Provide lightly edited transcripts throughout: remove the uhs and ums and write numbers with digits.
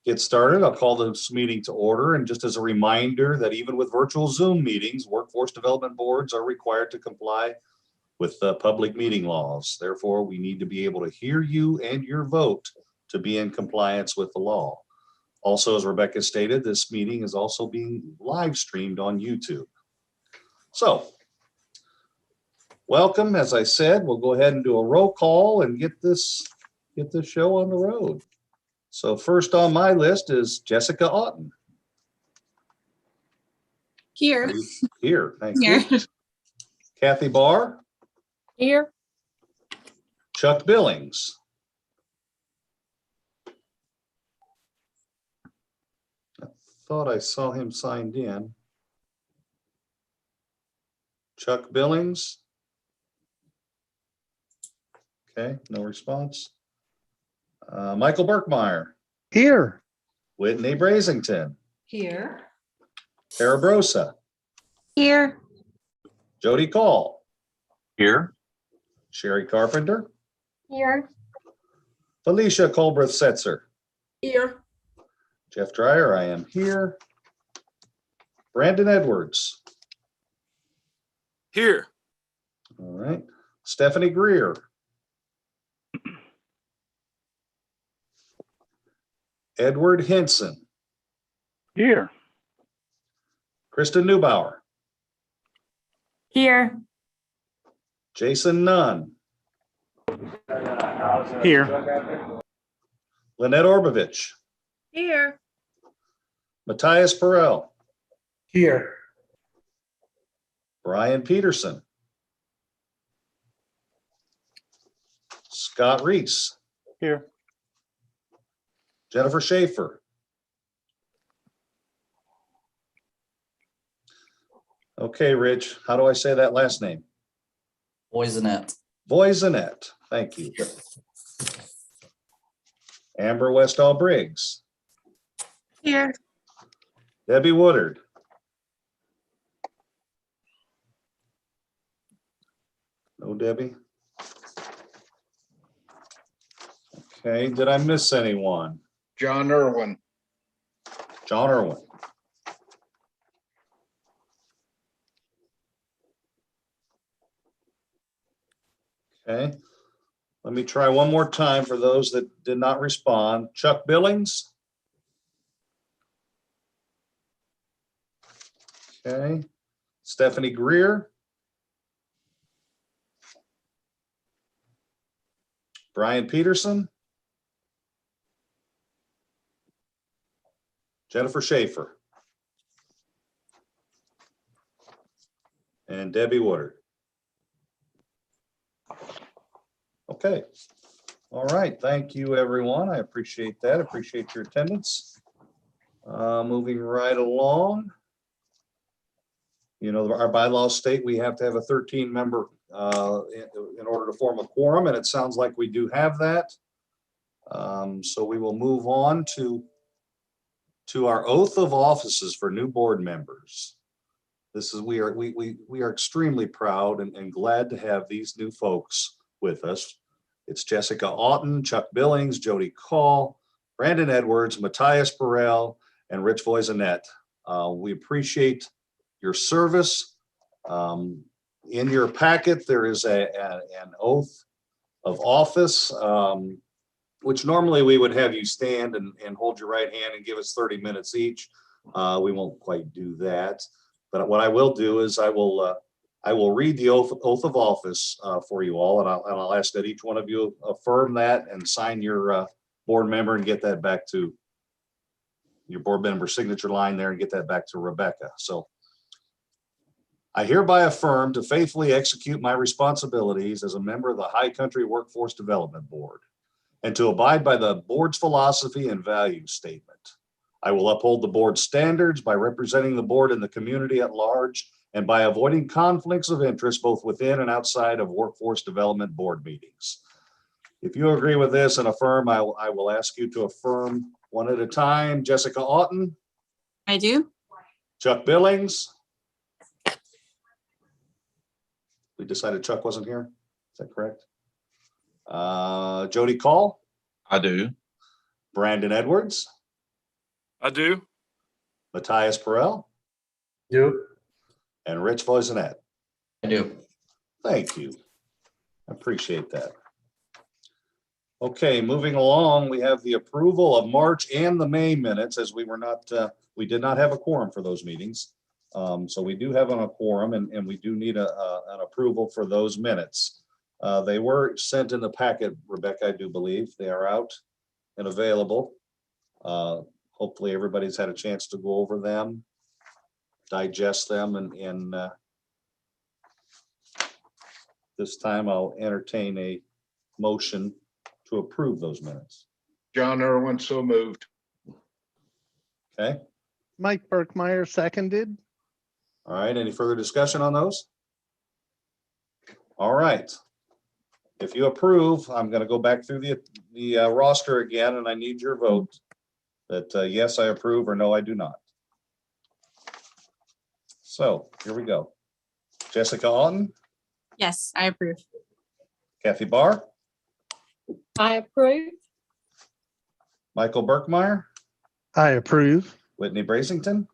get started, I'll call this meeting to order. And just as a reminder that even with virtual Zoom meetings, workforce development boards are required to comply with the public meeting laws. Therefore, we need to be able to hear you and your vote to be in compliance with the law. Also, as Rebecca stated, this meeting is also being live streamed on YouTube. So, welcome. As I said, we'll go ahead and do a roll call and get this show on the road. So first on my list is Jessica Otten. Here. Here, thank you. Kathy Barr. Here. Chuck Billings. I thought I saw him signed in. Chuck Billings. Okay, no response. Michael Burkmeyer. Here. Whitney Brasington. Here. Tara Brosa. Here. Jody Call. Here. Sherry Carpenter. Here. Felicia Colbreth Setzer. Here. Jeff Dreyer, I am here. Brandon Edwards. Here. All right. Stephanie Greer. Edward Henson. Here. Kristen Neubauer. Here. Jason Nunn. Here. Lynette Orbovich. Here. Matthias Perel. Here. Brian Peterson. Scott Reese. Here. Jennifer Schaefer. Okay, Rich, how do I say that last name? Boysonet. Voisinette, thank you. Amber Westall Briggs. Here. Debbie Woodard. No Debbie? Okay, did I miss anyone? John Irwin. John Irwin. Okay, let me try one more time for those that did not respond. Chuck Billings. Okay, Stephanie Greer. Brian Peterson. Jennifer Schaefer. And Debbie Woodard. Okay. All right. Thank you, everyone. I appreciate that. Appreciate your attendance. Moving right along. You know, our bylaws state we have to have a 13-member in order to form a quorum, and it sounds like we do have that. So we will move on to our oath of offices for new board members. This is we are extremely proud and glad to have these new folks with us. It's Jessica Otten, Chuck Billings, Jody Call, Brandon Edwards, Matthias Burrell, and Rich Voisinette. We appreciate your service. In your packet, there is an oath of office, which normally we would have you stand and hold your right hand and give us 30 minutes each. We won't quite do that. But what I will do is I will read the oath of office for you all, and I'll ask that each one of you affirm that and sign your board member and get that back to your board member signature line there and get that back to Rebecca. So I hereby affirm to faithfully execute my responsibilities as a member of the High Country Workforce Development Board and to abide by the board's philosophy and value statement. I will uphold the board's standards by representing the board in the community at large and by avoiding conflicts of interest both within and outside of workforce development board meetings. If you agree with this and affirm, I will ask you to affirm one at a time. Jessica Otten. I do. Chuck Billings. We decided Chuck wasn't here. Is that correct? Jody Call. I do. Brandon Edwards. I do. Matthias Perel, Do. and Rich Voisinette. I do. Thank you. I appreciate that. Okay, moving along, we have the approval of March and the May minutes, as we were not, we did not have a quorum for those meetings. So we do have a quorum, and we do need an approval for those minutes. They were sent in the packet, Rebecca, I do believe. They are out and available. Hopefully everybody's had a chance to go over them, digest them, and this time I'll entertain a motion to approve those minutes. John Irwin, so moved. Okay, Mike Burkmeyer seconded. all right, any further discussion on those? All right. If you approve, I'm gonna go back through the roster again, and I need your vote that yes, I approve, or no, I do not. So here we go. Jessica Alton, Yes, I approve. Kathy Barr, I approve. Michael Burkmeyer, I approve. Whitney Brasington,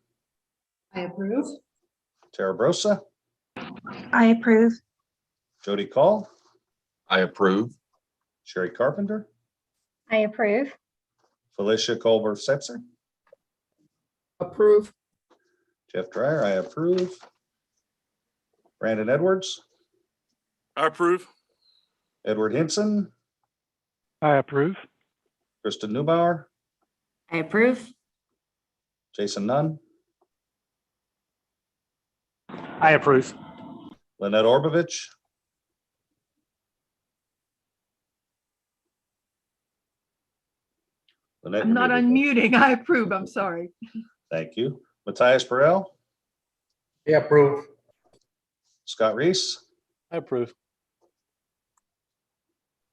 I approve. Tara Brosa, I approve. Jody Call, I approve. Sherry Carpenter, I approve. Felicia Colbert Setzer, Approve. Jeff Dryer, I approve. Brandon Edwards, I approve. Edward Hinson, I approve. Kristen Newbauer, I approve. Jason Nunn, I approve. Lynette Orbovich, Lynette, I'm you're not muted. unmuting. I approve. I'm sorry. Thank you. Matthias Perel, I approve. Scott Reese, I approve.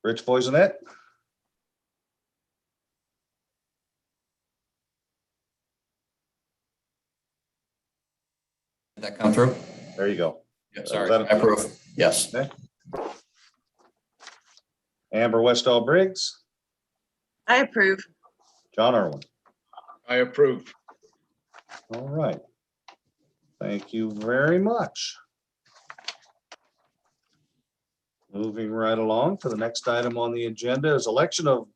Rich Voisinette, Did that come through? there you go. Yep, sorry. Was that I approve. Yes. Amber Westall Briggs, I approve. John Irwin. I approve. All right. Thank you very much. Moving right along to the next item on the agenda is election of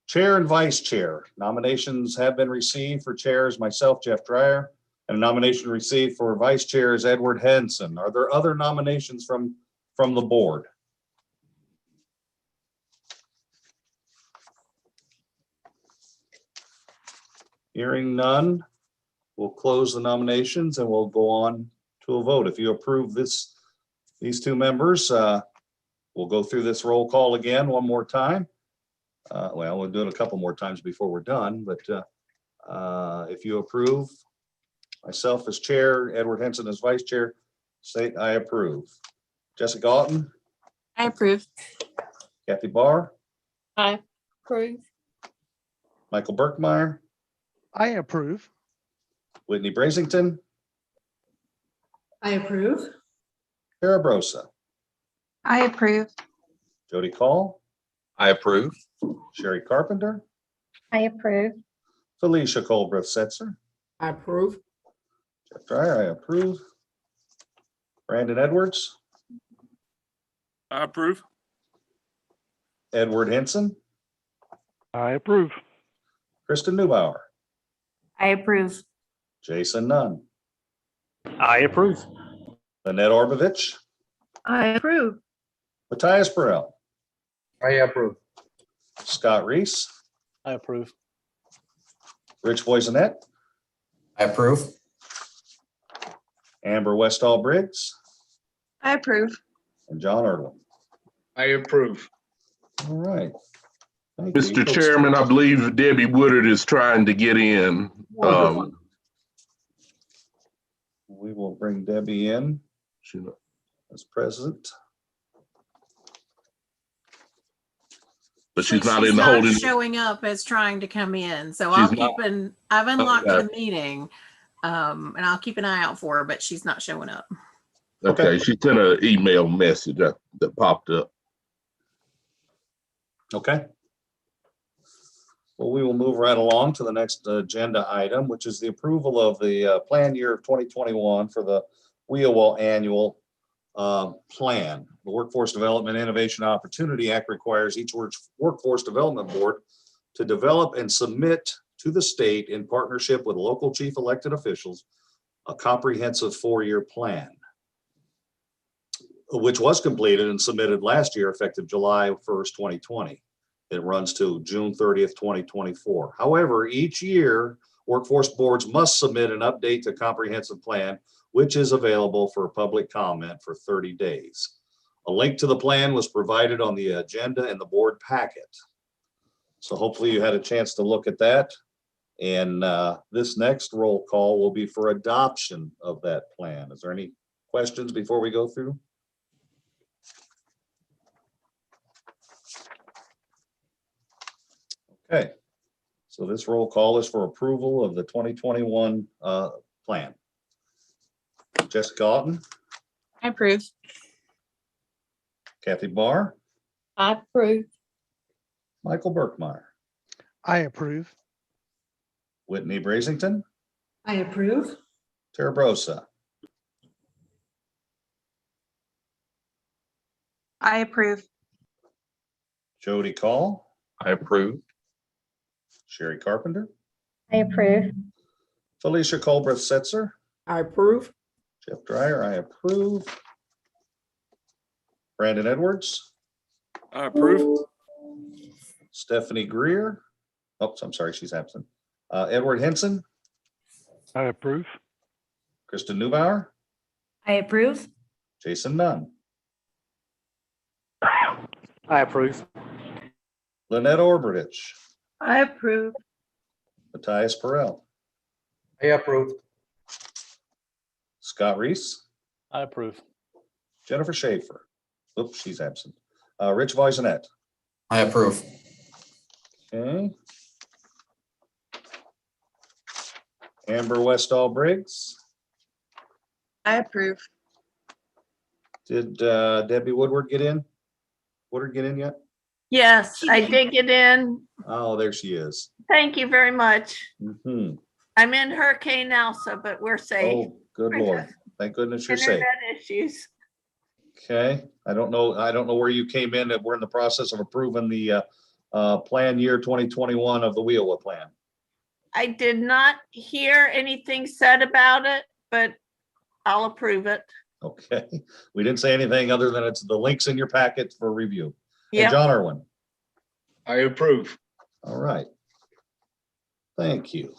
chair and vice chair. Nominations have been received for chairs, myself, Jeff Dryer, and a nomination received for vice chair is Edward Henson. Are there other nominations from the board? Hearing none, we'll close the nominations and we'll go on to a vote. If you approve these two members, we'll go through this roll call again one more time. Well, we'll do it a couple more times before we're done, but if you approve, myself as chair, Edward Henson as vice chair, say I approve. Jessica Alton, I approve. Kathy Barr, I approve. Michael Burkmeyer, I approve. Whitney Brasington, I approve. Tara Brosa, I approve. Jody Call, I approve. Sherry Carpenter, I approve. Felicia Colbreth Setzer, I approve. Jeff Dryer, I approve. Brandon Edwards, I approve. Edward Henson, I approve. Kristen Newbauer, I approve. Jason Nunn, I approve. Lynette Orbovich, I approve. Matthias Burrell, I approve. Scott Reese, I approve. Rich Voisinette, I approve. Amber Westall Briggs, I approve. and John Irwin. I approve. All right. Thank you. Mr. Chairman, I believe Debbie Woodard is trying to get in. We will bring Debbie in She- as president. But she's not in the holding. Showing up as trying to come in. So She's I've unlocked Okay. the meeting. And I'll keep an eye out for her, but she's not showing up. Okay, she sent an email message that popped up. Okay. Well, we will move right along to the next agenda item, which is the approval of the plan year of 2021 for the WheelWell annual plan. The Workforce Development Innovation Opportunity Act requires each workforce development board to develop and submit to the state in partnership with local chief elected officials a comprehensive 4-year plan, which was completed and submitted last year effective July 1st, 2020. It runs to June 30th, 2024. However, each year, workforce boards must submit an update to comprehensive plan, which is available for public comment for 30 days. A link to the plan was provided on the agenda in the board packet. So hopefully you had a chance to look at that. And this next roll call will be for adoption of that plan. Is there any questions before we go through? Okay, so this roll call is for approval of the 2021 plan. Jessica Otten, I approve. Kathy Barr, I approve. Michael Burkmeyer, I approve. Whitney Brasington, I approve. Tara Brosa, I approve. Jody Call, I approve. Sherry Carpenter, I approve. Felicia Colbreth Setzer, I approve. Jeff Dryer, I approve. Brandon Edwards, I approve. Stephanie Greer. Oh, I'm sorry, she's absent. Edward Henson, I approve. Kristen Neubauer, I approve. Jason Nunn, I approve. Lynette Orbridge, I approve. Matthias Perel, I approve. Scott Reese, I approve. Jennifer Schaefer. Oops, she's absent. Rich Voisinette. I approve. Okay. Amber Westall Briggs. I approve. Did Debbie Woodward get in? Woodward get in yet? Yes, I did get in. Oh, there she is. Thank you very much. Mhm. I'm in Hurricane Elsa, but we're safe. Oh, good Lord. Thank goodness you're safe. Internet issues. Okay. I don't know where you came in. We're in the process of approving the plan year 2021 of the WheelWell plan. I did not hear anything said about it, but I'll approve it. Okay. We didn't say anything other than it's the links in your packet for review. And Yeah. John Irwin. I approve. All right. Thank you.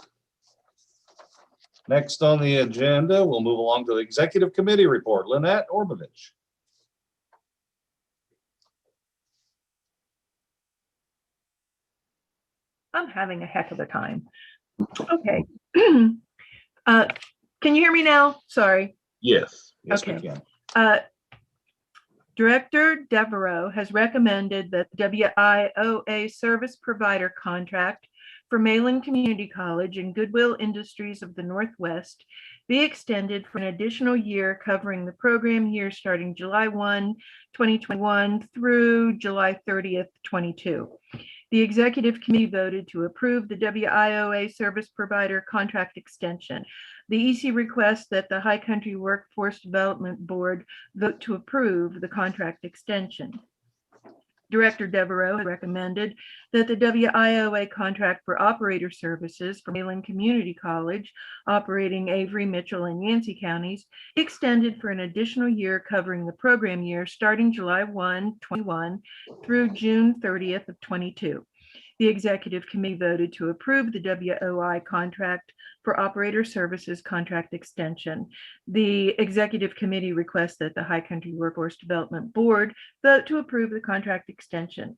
Next on the agenda, we'll move along to the executive committee report. Lynette Orbovich. I'm having a heck of a time. Okay. Can you hear me now? Sorry. Yes. Yes, we Okay. can. Director Devereaux has recommended that the WIOA service provider contract for Malin Community College and Goodwill Industries of the Northwest be extended for an additional year covering the program year starting July 1, 2021 through July 30th, 22. The executive committee voted to approve the WIOA service provider contract extension. The EC requests that the High Country Workforce Development Board vote to approve the contract extension. Director Devereaux recommended that the WIOA contract for operator services for Malin Community College, operating Avery, Mitchell, and Yancey counties, be extended for an additional year covering the program year starting July 1, 21 through June 30th of 22. The executive committee voted to approve the WOI contract for operator services contract extension. The executive committee requests that the High Country Workforce Development Board vote to approve the contract extension.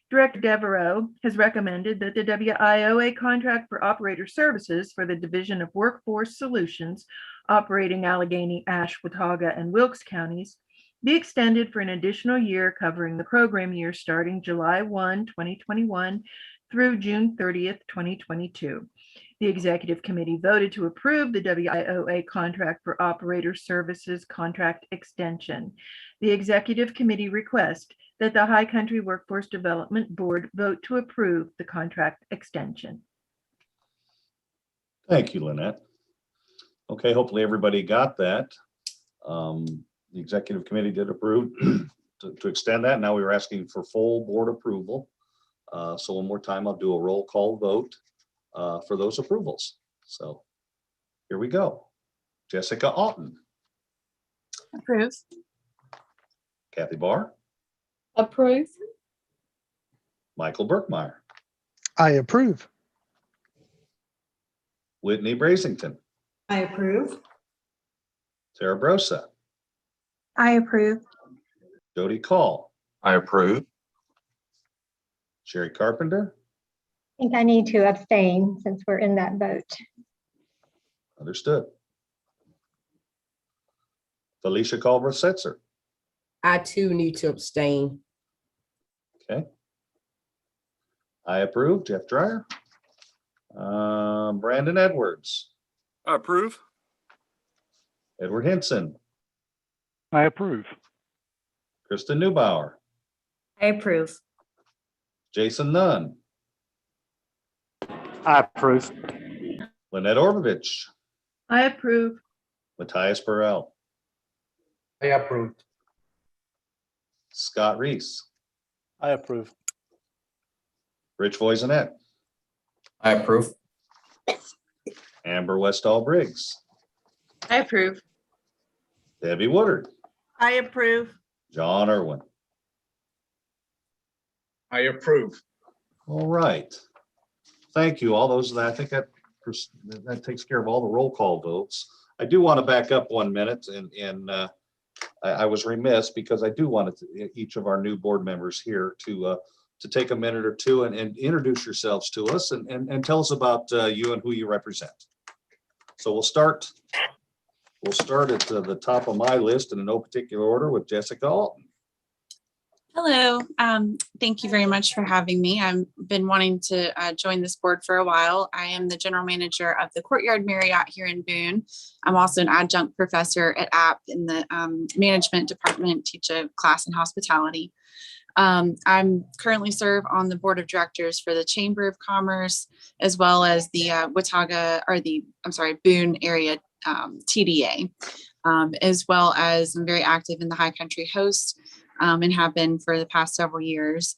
Director Devereaux has recommended that the WIOA contract for operator services for the Division of Workforce Solutions operating Allegheny, Ashe, Watauga, and Wilkes counties be extended for an additional year covering the program year starting July 1, 2021 through June 30th, 2022. The executive committee voted to approve the WIOA contract for operator services contract extension. The executive committee requests that the High Country Workforce Development Board vote to approve the contract extension. Thank you, Lynette. Okay, hopefully everybody got that. The executive committee did approve to extend that. Now we were asking for full board approval. So one more time, I'll do a roll call vote for those approvals. So here we go. Jessica Alton, Approve. Kathy Barr, Approve. Michael Burkmeyer, I approve. Whitney Brasington, I approve. Sarah Brosa, I approve. Jody Call, I approve. Sherry Carpenter, I think I need to abstain since we're in that vote. understood. Felicia Culver Setzer, I too need to abstain. okay. I approve. Jeff Dryer. Brandon Edwards, I approve. Edward Henson, I approve. Kristen Newbauer, I approve. Jason Nunn, I approve. Lynette Orovich, I approve. Matthias Burrell, I approve. Scott Reese, I approve. Rich Voisinette, I approve. Amber Westall Briggs, I approve. Debbie Woodard, I approve. John Irwin. I approve. All right. Thank you. All those, I think that takes care of all the roll call votes. I do want to back up 1 minute and I was remiss because I do want each of our new board members here to take a minute or two and introduce yourselves to us and tell us about you and who you represent. So we'll start at the top of my list in no particular order with Jessica Alton. Hello. Thank you very much for having me. I've been wanting to join this board for a while. I am the general manager of the Courtyard Marriott here in Boone. I'm also an adjunct professor at App in the management department, teach a class in hospitality. I'm currently serve on the board of directors for the Chamber of Commerce, as well as the Boone area TDA, as well as I'm very active in the High Country Host and have been for the past several years.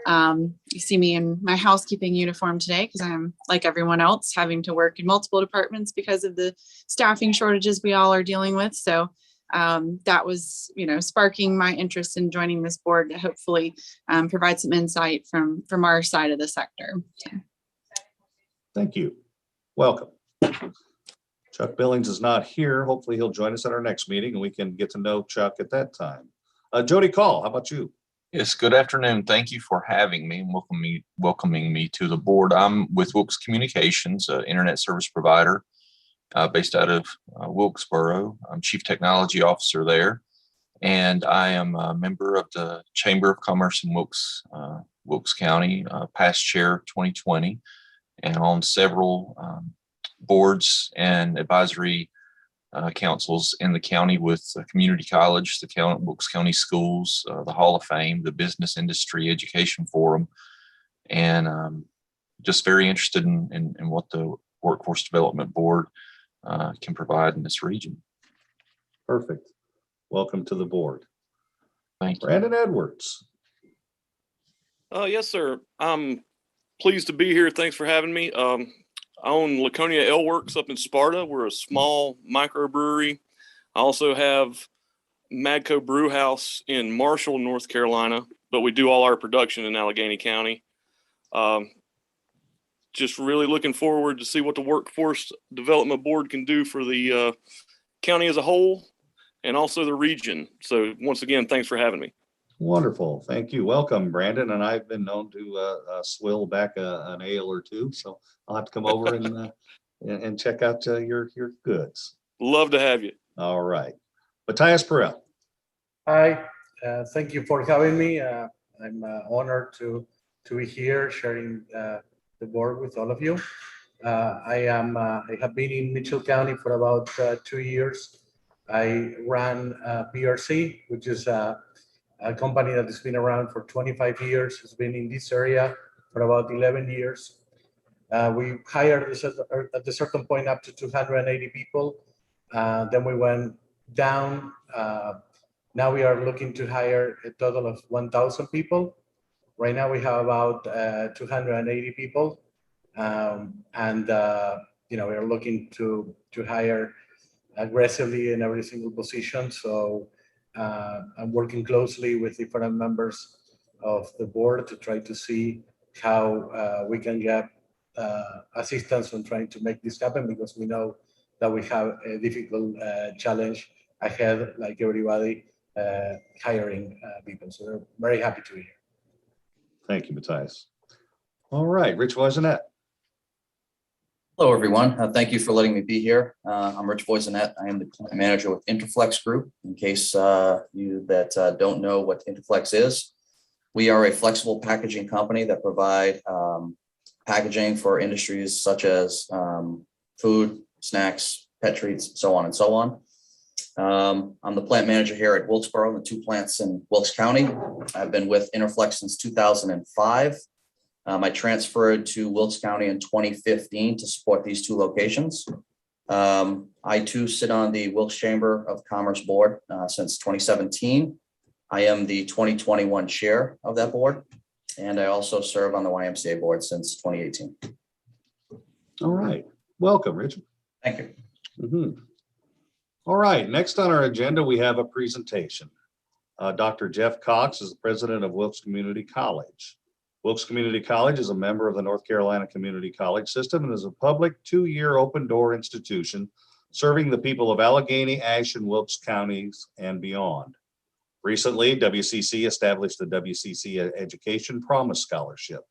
You see me in my housekeeping uniform today because I'm, like everyone else, having to work in multiple departments because of the staffing shortages we all are dealing with. So that was, sparking my interest in joining this board to hopefully provide some insight from our side of the sector. Thank you. Welcome. Chuck Billings is not here. Hopefully he'll join us at our next meeting and we can get to know Chuck at that time. Jody Call, how about you? Yes, good afternoon. Thank you for having me and welcoming me to the board. I'm with Wilkes Communications, an internet service provider based out of Wilkesboro. I'm Chief Technology Officer there, and I am a member of the Chamber of Commerce in Wilkes County, past chair 2020, and on several boards and advisory councils in the county with the community college, the Wilkes County Schools, the Hall of Fame, the Business Industry Education Forum, and just very interested in what the Workforce Development Board can provide in this region. Perfect. Welcome to the board. Thank you. Brandon Edwards. Yes, sir. I'm pleased to be here. Thanks for having me. I own Laconia Ale Works up in Sparta. We're a small microbrewery. I also have Madco Brew House in Marshall, North Carolina, but we do all our production in Allegheny County. Just really looking forward to see what the Workforce Development Board can do for the county as a whole and also the region. So once again, thanks for having me. Wonderful. Thank you. Welcome, Brandon. And I've been known to swill back an ale or two, so I'll have to come over and check out your goods. Love to have you. All right. Matthias Burrell. Hi, thank you for having me. I'm honored to be here sharing the board with all of you. I have been in Mitchell County for about 2 years. I ran BRC, which is a company that has been around for 25 years, has been in this area for about 11 years. We hired at a certain point up to 280 people. Then we went down. Now we are looking to hire a total of 1,000 people. Right now we have about 280 people. We are looking to hire aggressively in every single position. So I'm working closely with different members of the board to try to see how we can get assistance on trying to make this happen, because we know that we have a difficult challenge ahead, like everybody, hiring people. So we're very happy to be here. Thank you, Matthias. All right, Rich Voisinette. Hello, everyone. Thank you for letting me be here. I'm Rich Voisinette. I am the client manager with Interflex Group. In case you that don't know what Interflex is, we are a flexible packaging company that provide packaging for industries such as food, snacks, pet treats, so on and so on. I'm the plant manager here at Wilkesboro, the 2 plants in Wilkes County. I've been with Interflex since 2005. I transferred to Wilkes County in 2015 to support these 2 locations. I too sit on the Wilkes Chamber of Commerce board since 2017. I am the 2021 chair of that board, and I also serve on the YMCA board since 2018. All right, welcome, Richard. Thank you. Mm-hmm. All right, next on our agenda, we have a presentation. Dr. Jeff Cox is the president of Wilkes Community College. Wilkes Community College is a member of the North Carolina Community College System and is a public 2-year open door institution serving the people of Allegheny, Ashe, and Wilkes counties and beyond. Recently, WCC established the WCC Education Promise Scholarship,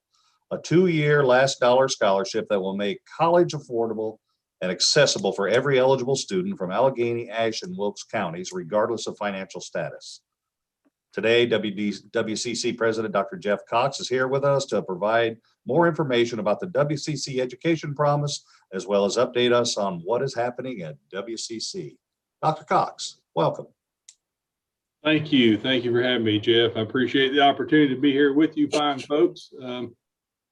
a 2-year last dollar scholarship that will make college affordable and accessible for every eligible student from Allegheny, Ashe, and Wilkes counties, regardless of financial status. Today, WCC President Dr. Jeff Cox is here with us to provide more information about the WCC Education Promise, as well as update us on what is happening at WCC. Dr. Cox, welcome. Thank you. Thank you for having me, Jeff. I appreciate the opportunity to be here with you fine folks.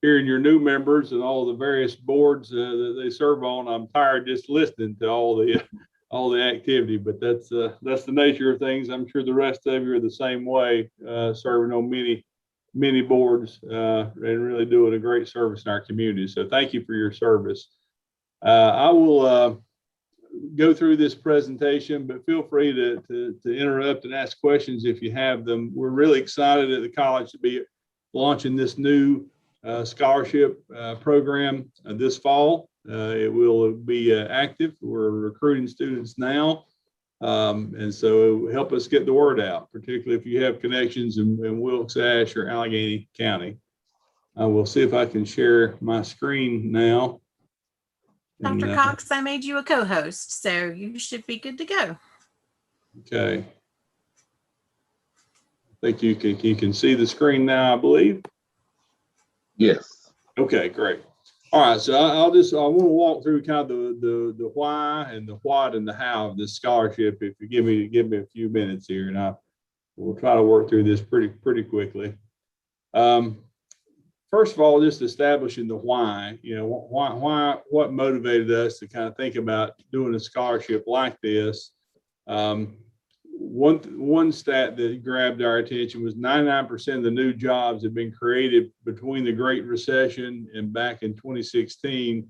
Hearing your new members and all the various boards that they serve on, I'm tired just listening to all the activity, but that's the nature of things. I'm sure the rest of you are the same way, serving on many boards and really doing a great service in our community. So thank you for your service. I will go through this presentation, but feel free to interrupt and ask questions if you have them. We're really excited at the college to be launching this new scholarship program this fall. It will be active. We're recruiting students now. And so it will help us get the word out, particularly if you have connections in Wilkes, Ashe, or Allegheny County. I will see if I can share my screen now. Dr. Cox, I made you a co-host, so you should be good to go. Okay. I think you can see the screen now, I believe. Yes. Okay, great. All right, so I want to walk through kind of the why and the what and the how of this scholarship. If you give me a few minutes here, and we'll try to work through this pretty quickly. First of all, just establishing the why. You know, what motivated us to kind of think about doing a scholarship like this. One stat that grabbed our attention was 99% of the new jobs have been created between the Great Recession and back in 2016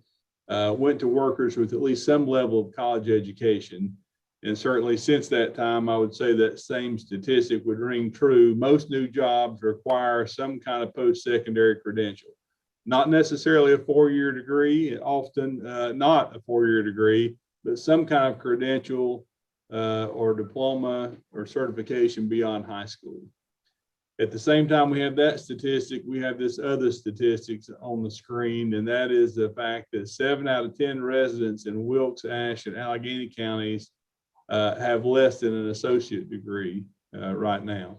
went to workers with at least some level of college education. And certainly since that time, I would say that same statistic would ring true. Most new jobs require some kind of post-secondary credential, not necessarily a 4-year degree, often not a 4-year degree, but some kind of credential or diploma or certification beyond high school. At the same time we have that statistic, we have this other statistics on the screen, and that is the fact that 7 out of 10 residents in Wilkes, Ashe, and Allegheny counties have less than an associate degree right now.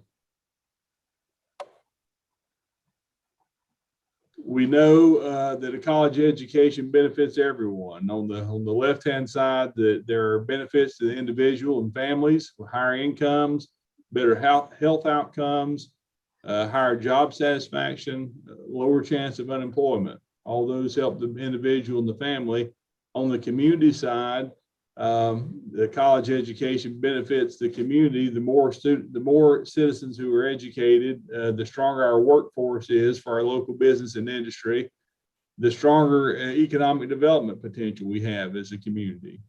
We know that a college education benefits everyone. On the left-hand side, that there are benefits to the individual and families with higher incomes, better health outcomes, higher job satisfaction, lower chance of unemployment. All those help the individual and the family. On the community side, the college education benefits the community. The more citizens who are educated, the stronger our workforce is for our local business and industry, the stronger economic development potential we have as a community.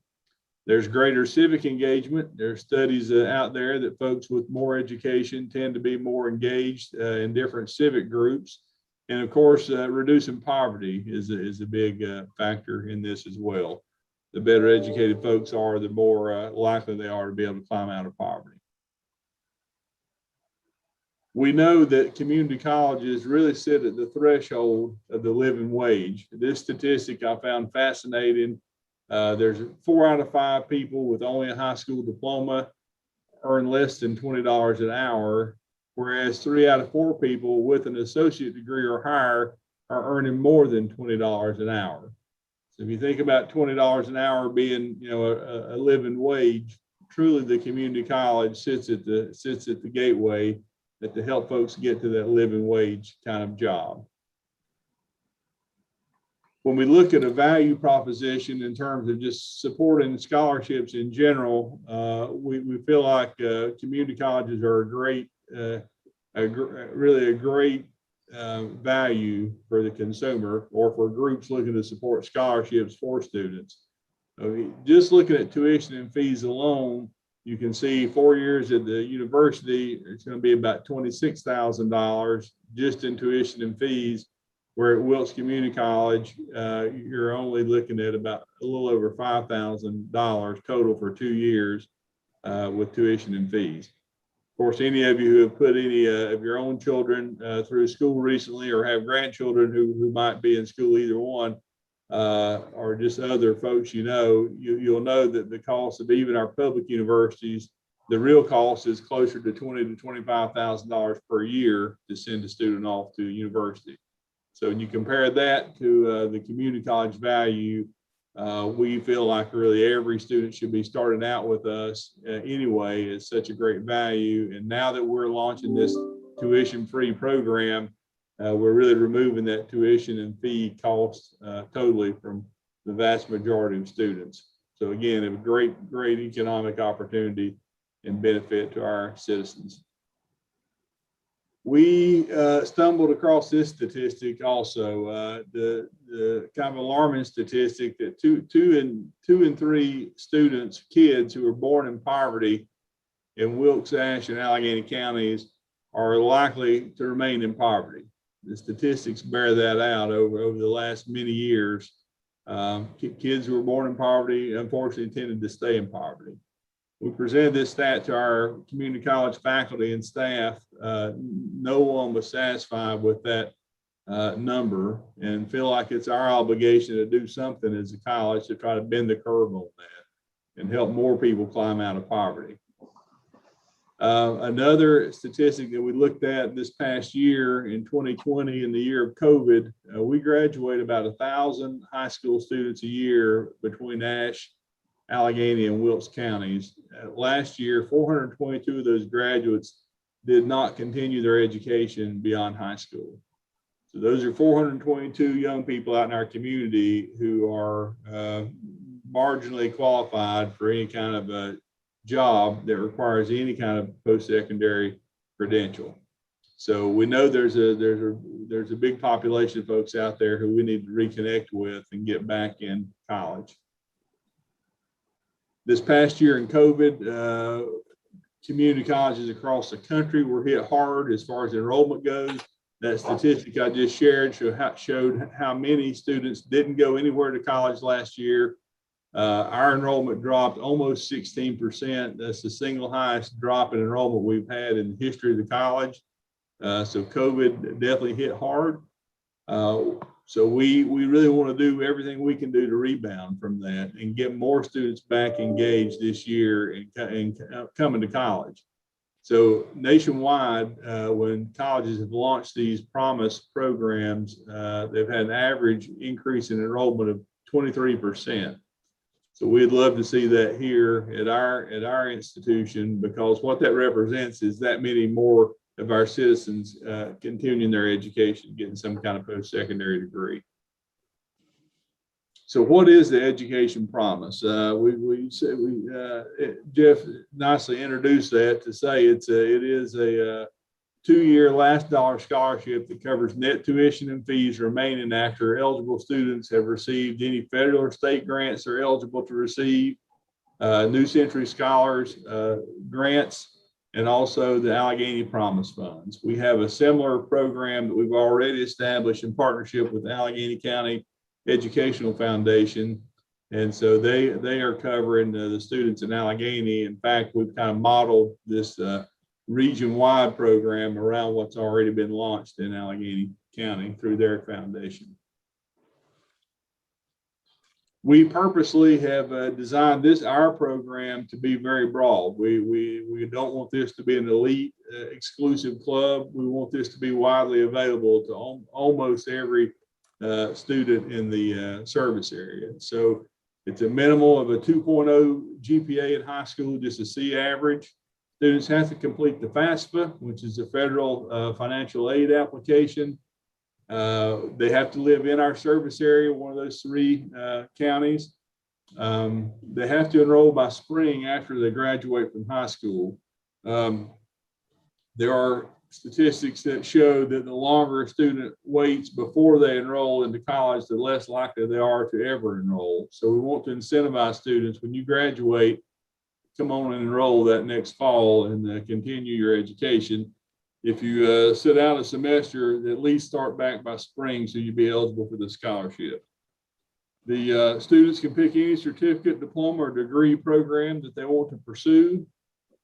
There's greater civic engagement. There's studies out there that folks with more education tend to be more engaged in different civic groups. And of course, reducing poverty is a big factor in this as well. The better educated folks are, the more likely they are to be able to climb out of poverty. We know that community colleges really sit at the threshold of the living wage. This statistic I found fascinating. There's 4 out of 5 people with only a high school diploma earn less than $20 an hour, whereas 3 out of 4 people with an associate degree or higher are earning more than $20 an hour. So if you think about $20 an hour being, a living wage, truly the community college sits at the gateway to help folks get to that living wage kind of job. When we look at a value proposition in terms of just supporting scholarships in general, we feel like community colleges are really a great value for the consumer or for groups looking to support scholarships for students. Just looking at tuition and fees alone, you can see 4 years at the university, it's going to be about $26,000 just in tuition and fees, where at Wilkes Community College, you're only looking at about a little over $5,000 total for 2 years with tuition and fees. Of course, any of you who have put any of your own children through school recently or have grandchildren who might be in school, either one, or just other folks you'll know that the cost of even our public universities, the real cost is closer to $20,000 to $25,000 per year to send a student off to university. So when you compare that to the community college value, we feel like really every student should be starting out with us anyway. It's such a great value. And now that we're launching this tuition-free program, we're really removing that tuition and fee cost totally from the vast majority of students. So again, a great economic opportunity and benefit to our citizens. We stumbled across this statistic also, the kind of alarming statistic that two in three kids who are born in poverty in Wilkes, Ashe, and Allegheny counties are likely to remain in poverty. The statistics bear that out over the last many years. Kids who were born in poverty, unfortunately, tended to stay in poverty. We presented this stat to our community college faculty and staff. No one was satisfied with that number and feel like it's our obligation to do something as a college to try to bend the curve on that and help more people climb out of poverty. Another statistic that we looked at this past year in 2020, in the year of COVID, we graduate about 1,000 high school students a year between Ashe, Allegheny, and Wilkes counties. Last year, 422 of those graduates did not continue their education beyond high school. So those are 422 young people out in our community who are marginally qualified for any kind of a job that requires any kind of post-secondary credential. So we know there's a big population of folks out there who we need to reconnect with and get back in college. This past year in COVID, community colleges across the country were hit hard as far as enrollment goes. That statistic I just shared showed how many students didn't go anywhere to college last year. Our enrollment dropped almost 16%. That's the single highest drop in enrollment we've had in the history of the college. So COVID definitely hit hard. So we really want to do everything we can do to rebound from that and get more students back engaged this year and coming to college. So nationwide, when colleges have launched these Promise programs, they've had an average increase in enrollment of 23%. So we'd love to see that here at our institution, because what that represents is that many more of our citizens continuing their education, getting some kind of post-secondary degree. So what is the education promise? Jeff nicely introduced that to say it is a 2-year last dollar scholarship that covers net tuition and fees remaining after eligible students have received any federal or state grants they're eligible to receive, New Century Scholars grants, and also the Allegheny Promise Funds. We have a similar program that we've already established in partnership with Allegheny County Educational Foundation. And so they are covering the students in Allegheny. In fact, we've kind of modeled this region-wide program around what's already been launched in Allegheny County through their foundation. We purposely have designed our program to be very broad. We don't want this to be an elite exclusive club. We want this to be widely available to almost every student in the service area. So it's a minimal of a 2.0 GPA in high school, just a C average. Students have to complete the FAFSA, which is a federal financial aid application. They have to live in our service area, one of those 3 counties. They have to enroll by spring after they graduate from high school. There are statistics that show that the longer a student waits before they enroll into college, the less likely they are to ever enroll. So we want to incentivize students, when you graduate, come on and enroll that next fall and continue your education. If you sit out a semester, at least start back by spring so you'll be eligible for the scholarship. The students can pick any certificate, diploma, or degree program that they want to pursue.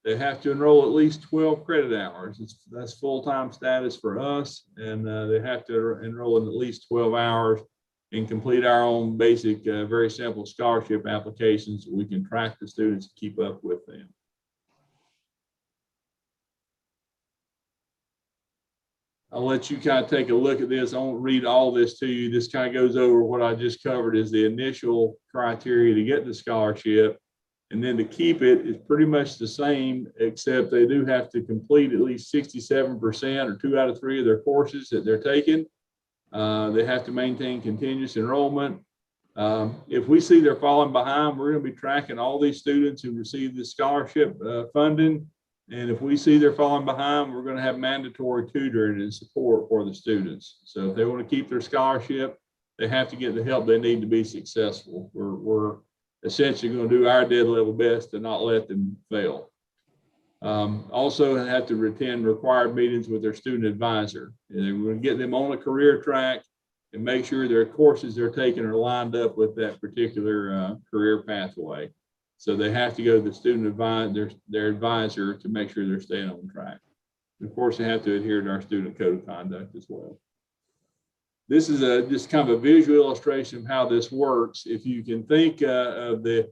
They have to enroll at least 12 credit hours. That's full-time status for us, and they have to enroll in at least 12 hours and complete our own basic, very simple scholarship applications so we can track the students and keep up with them. I'll let you kind of take a look at this. I won't read all this to you. This kind of goes over what I just covered is the initial criteria to get the scholarship. And then to keep it is pretty much the same, except they do have to complete at least 67% or 2 out of 3 of their courses that they're taking. They have to maintain continuous enrollment. If we see they're falling behind, we're going to be tracking all these students who receive this scholarship funding. And if we see they're falling behind, we're going to have mandatory tutoring and support for the students. So if they want to keep their scholarship, they have to get the help they need to be successful. We're essentially going to do our dead level best to not let them fail. Also have to attend required meetings with their student advisor. And we're going to get them on a career track and make sure their courses they're taking are lined up with that particular career pathway. So they have to go to the student advisor, their advisor, to make sure they're staying on track. And of course, they have to adhere to our student code of conduct as well. This is just kind of a visual illustration of how this works. If you can think of the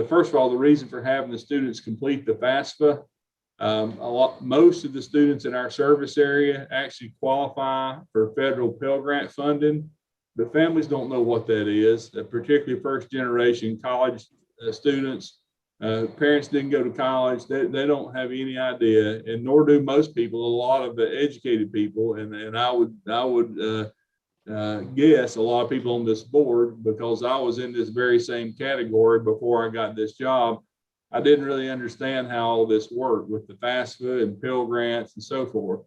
first of all, the reason for having the students complete the FAFSA, most of the students in our service area actually qualify for federal Pell Grant funding, but families don't know what that is, particularly first generation college students. Parents didn't go to college. They don't have any idea, and nor do most people, a lot of the educated people. And I would guess a lot of people on this board, because I was in this very same category before I got this job. I didn't really understand how all this worked with the FAFSA and Pell Grants and so forth.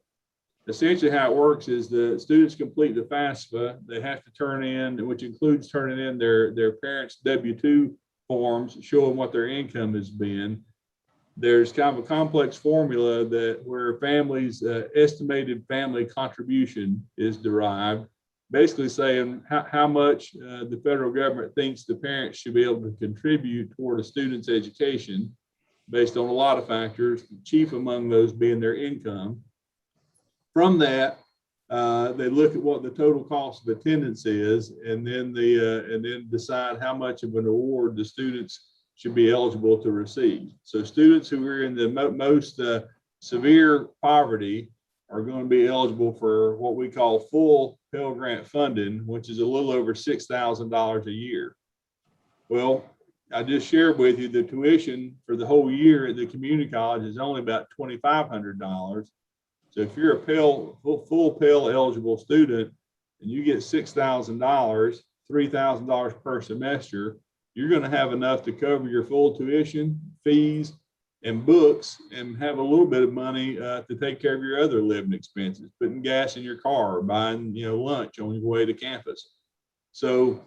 Essentially how it works is the students complete the FAFSA. They have to turn in, which includes turning in their parents' W-2 forms showing what their income has been. There's kind of a complex formula that where families' estimated family contribution is derived, basically saying how much the federal government thinks the parents should be able to contribute toward a student's education based on a lot of factors, chief among those being their income. From that, they look at what the total cost of attendance is, and then decide how much of an award the students should be eligible to receive. So students who are in the most severe poverty are going to be eligible for what we call full Pell Grant funding, which is a little over $6,000 a year. Well, I just shared with you the tuition for the whole year at the community college is only about $2,500. So if you're a full Pell eligible student and you get $6,000, $3,000 per semester, you're going to have enough to cover your full tuition, fees, and books, and have a little bit of money to take care of your other living expenses, putting gas in your car, or buying lunch on your way to campus. So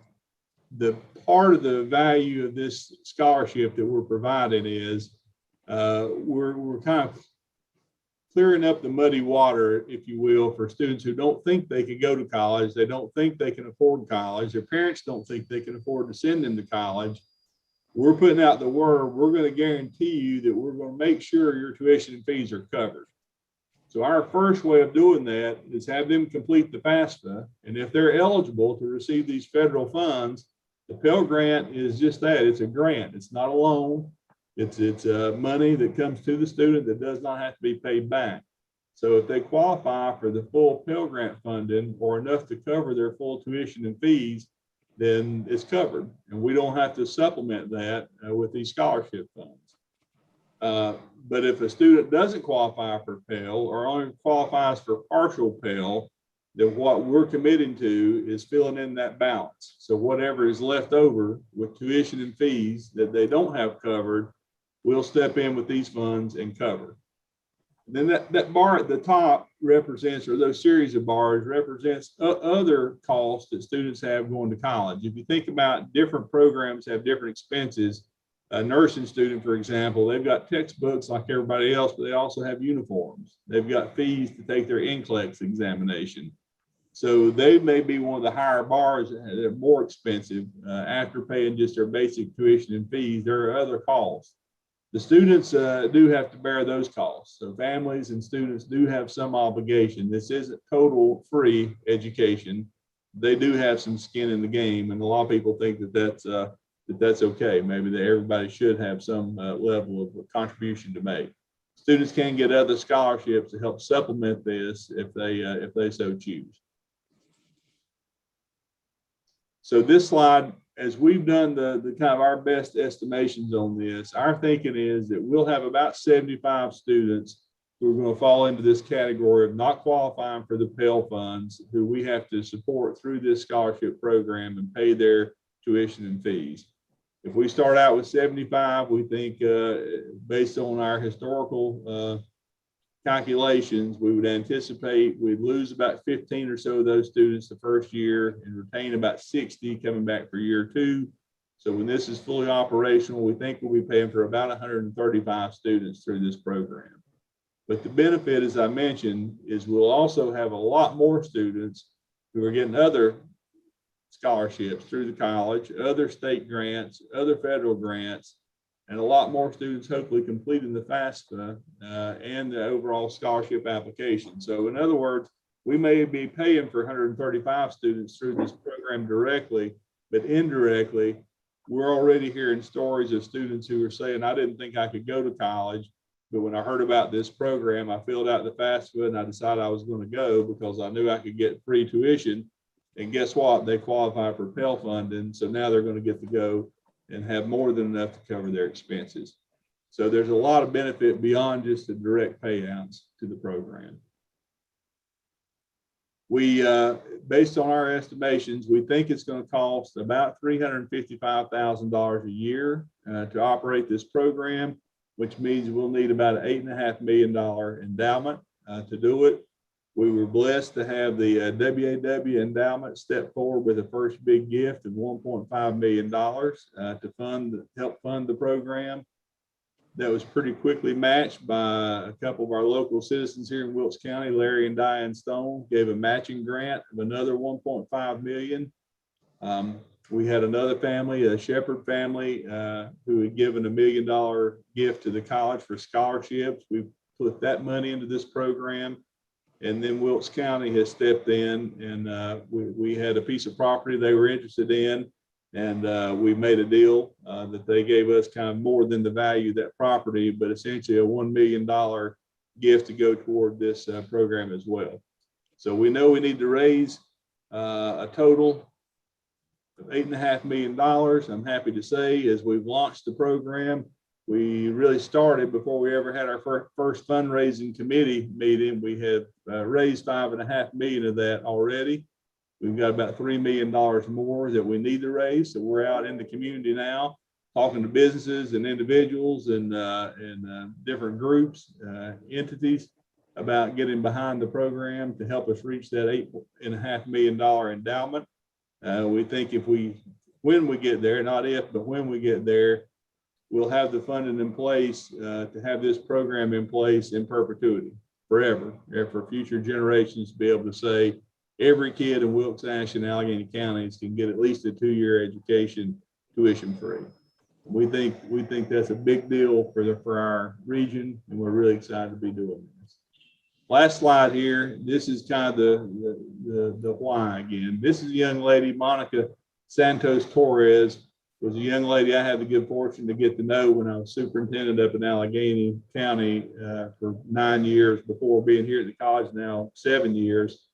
the part of the value of this scholarship that we're providing is we're kind of clearing up the muddy water, if you will, for students who don't think they can go to college. They don't think they can afford college. Their parents don't think they can afford to send them to college. We're putting out the word, we're going to guarantee you that we're going to make sure your tuition and fees are covered. So our first way of doing that is have them complete the FAFSA. And if they're eligible to receive these federal funds, the Pell Grant is just that. It's a grant. It's not a loan. It's money that comes to the student that does not have to be paid back. So if they qualify for the full Pell Grant funding or enough to cover their full tuition and fees, then it's covered. And we don't have to supplement that with these scholarship funds. But if a student doesn't qualify for Pell or only qualifies for partial Pell, then what we're committing to is filling in that balance. So whatever is left over with tuition and fees that they don't have covered, we'll step in with these funds and cover. And then that bar at the top represents, or those series of bars represents other costs that students have going to college. If you think about different programs have different expenses, a nursing student, for example, they've got textbooks like everybody else, but they also have uniforms. They've got fees to take their NCLEX examination. So they may be one of the higher bars that are more expensive after paying just their basic tuition and fees. There are other costs. The students do have to bear those costs. So families and students do have some obligation. This isn't total free education. They do have some skin in the game, and a lot of people think that that's okay. Maybe that everybody should have some level of contribution to make. Students can get other scholarships to help supplement this if they so choose. So this slide, as we've done the kind of our best estimations on this, our thinking is that we'll have about 75 students who are going to fall into this category of not qualifying for the Pell funds, who we have to support through this scholarship program and pay their tuition and fees. If we start out with 75, we think based on our historical calculations, we would anticipate we'd lose about 15 or so of those students the first year and retain about 60 coming back for year two. So when this is fully operational, we think we'll be paying for about 135 students through this program. But the benefit, as I mentioned, is we'll also have a lot more students who are getting other scholarships through the college, other state grants, other federal grants, and a lot more students hopefully completing the FAFSA and the overall scholarship application. So in other words, we may be paying for 135 students through this program directly, but indirectly, we're already hearing stories of students who are saying, I didn't think I could go to college, but when I heard about this program, I filled out the FAFSA and I decided I was going to go because I knew I could get free tuition. And guess what? They qualify for Pell funding. So now they're going to get to go and have more than enough to cover their expenses. So there's a lot of benefit beyond just the direct payouts to the program. We, based on our estimations, we think it's going to cost about $355,000 a year to operate this program, which means we'll need about an $8.5 million endowment to do it. We were blessed to have the WDB endowment step forward with a first big gift of $1.5 million to help fund the program. That was pretty quickly matched by a couple of our local citizens here in Wilkes County. Larry and Diane Stone gave a matching grant of another $1.5 million. We had another family, a Shepherd family, who had given $1 million gift to the college for scholarships. We put that money into this program. And then Wilkes County has stepped in, and we had a piece of property they were interested in, and we made a deal that they gave us kind of more than the value of that property, but essentially a $1 million gift to go toward this program as well. So we know we need to raise a total of $8.5 million. I'm happy to say, as we've launched the program, we really started before we ever had our first fundraising committee meeting. We had raised $5.5 million of that already. We've got about $3 million more that we need to raise. So we're out in the community now, talking to businesses and individuals and different groups, entities about getting behind the program to help us reach that $8.5 million endowment. We think when we get there, not if, but when we get there, we'll have the funding in place to have this program in place in perpetuity, forever, for future generations to be able to say every kid in Wilkes, Ashe, and Allegheny counties can get at least a 2-year education tuition free. We think that's a big deal for our region, and we're really excited to be doing this. Last slide here. This is kind of the why again. This is a young lady, Monica Santos Torres, was a young lady I had the good fortune to get to know when I was superintendent up in Allegheny County for 9 years before being here at the college, now 7 years.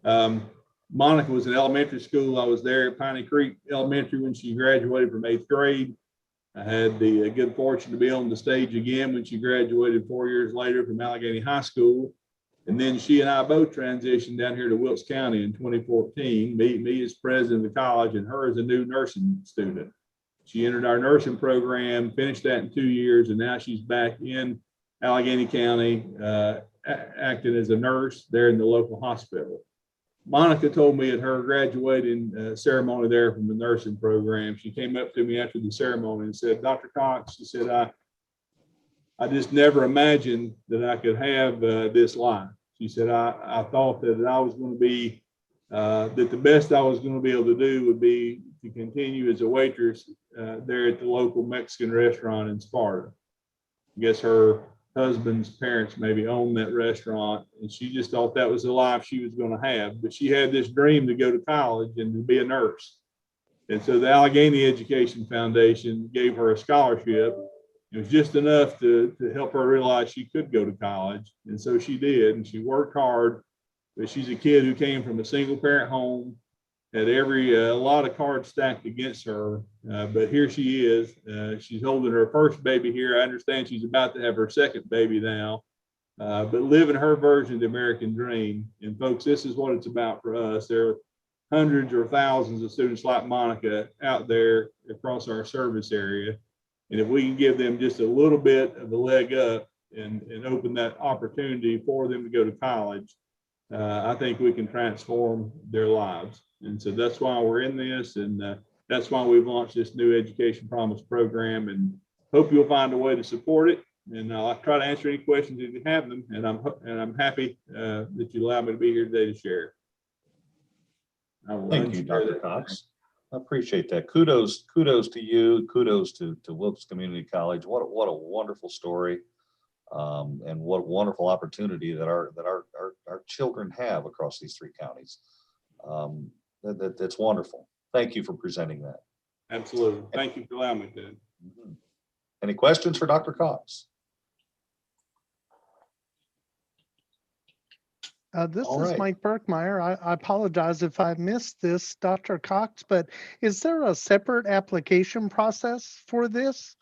Monica was in elementary school. I was there at Piney Creek Elementary when she graduated from 8th grade. I had the good fortune to be on the stage again when she graduated 4 years later from Allegheny High School. And then she and I both transitioned down here to Wilkes County in 2014, me as president of the college and her as a new nursing student. She entered our nursing program, finished that in 2 years, and now she's back in Allegheny County, acting as a nurse there in the local hospital. Monica told me at her graduating ceremony there from the nursing program, she came up to me after the ceremony and said, "Dr. Cox," she said, I just never imagined that I could have this life. She said, I thought that I was going to be, that the best I was going to be able to do would be to continue as a waitress there at the local Mexican restaurant in Sparta. I guess her husband's parents maybe owned that restaurant, and she just thought that was the life she was going to have. But she had this dream to go to college and to be a nurse. And so the Allegheny Education Foundation gave her a scholarship. It was just enough to help her realize she could go to college. And so she did, and she worked hard. But she's a kid who came from a single parent home, had a lot of cards stacked against her, but here she is. She's holding her first baby here. I understand she's about to have her second baby now, but living her version of the American dream. And folks, this is what it's about for us. There are hundreds or thousands of students like Monica out there across our service area. And if we can give them just a little bit of a leg up and open that opportunity for them to go to college, I think we can transform their lives. And so that's why we're in this, and that's why we've launched this new Education Promise program, and hope you'll find a way to support it. And I'll try to answer any questions if you have them. And I'm happy that you allow me to be here today to share. Thank you, Dr. Cox. I appreciate that. Kudos to you. Kudos to Wilkes Community College. What a wonderful story, and what a wonderful opportunity that our children have across these 3 counties. That's wonderful. Thank you for presenting that. Absolutely. Thank you for allowing me to. Any questions for Dr. Cox? This All is right. Mike Berkmeyer. I apologize if I missed this, Dr. Cox, but is there a separate application process for this?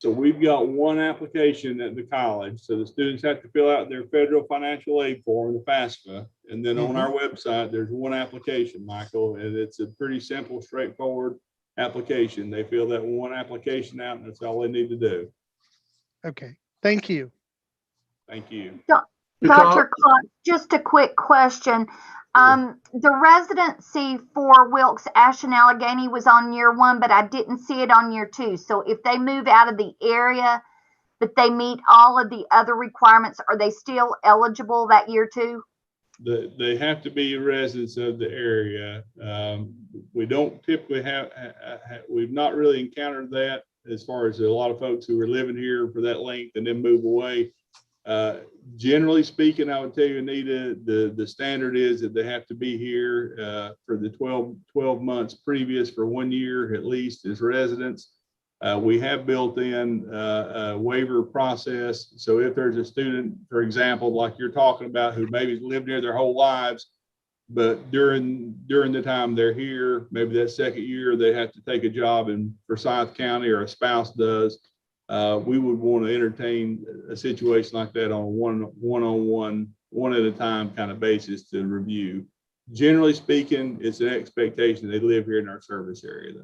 So we've got one application at the college. So the students have to fill out their federal financial aid form, the FAFSA. And then on our website, there's one application, Michael, and it's a pretty simple, straightforward application. They fill that one application out, and that's all they need to do. Okay, thank you. Thank you. Dr. Cox, just a quick question. The residency for Wilkes, Ashe, and Allegheny was on year 1, but I didn't see it on year 2. So if they move out of the area, but they meet all of the other requirements, are they still eligible that year 2? They have to be residents of the area. We don't typically we've not really encountered that as far as a lot of folks who are living here for that length and then move away. Generally speaking, I would tell you, Anita, the standard is that they have to be here for the 12 months previous for 1 year at least as residents. We have built in a waiver process. So if there's a student, for example, like you're talking about, who maybe lived here their whole lives But during the time they're here, maybe that second year, they have to take a job in Forsyth County or a spouse does. We would want to entertain a situation like that on a one-on-one, one at a time kind of basis to review. Generally speaking, it's an expectation they live here in our service area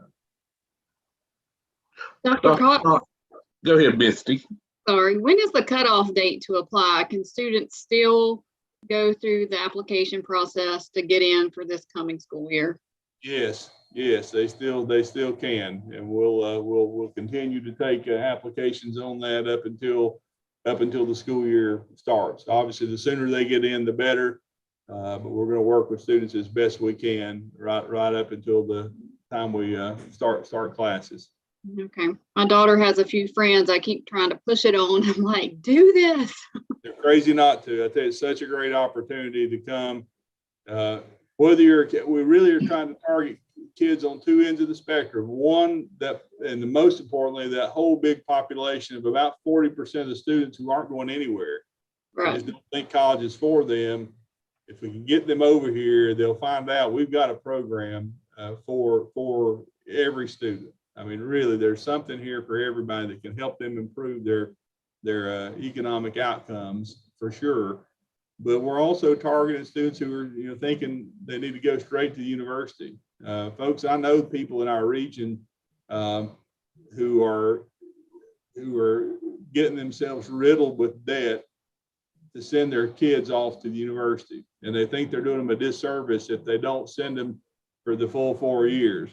though. Dr. Cox, Go ahead, Misty. sorry, when is the cutoff date to apply? Can students still go through the application process to get in for this coming school year? Yes, they still can, and we'll continue to take applications on that up until the school year starts. Obviously, the sooner they get in, the better. But we're going to work with students as best we can right up until the time we start classes. Okay, my daughter has a few friends. I keep trying to push it on. I'm like, do this. They're crazy not to. I tell you, it's such a great opportunity to come. We really are trying to target kids on two ends of the spectrum. One, and the most importantly, that whole big population of about 40% of the students who aren't going anywhere. Right. Just don't think college is for them. If we can get them over here, they'll find out we've got a program for every student. I mean, really, there's something here for everybody that can help them improve their economic outcomes for sure. But we're also targeting students who are, thinking they need to go straight to the university. Folks, I know people in our region who are getting themselves riddled with debt to send their kids off to the university, and they think they're doing them a disservice if they don't send them for the full 4 years.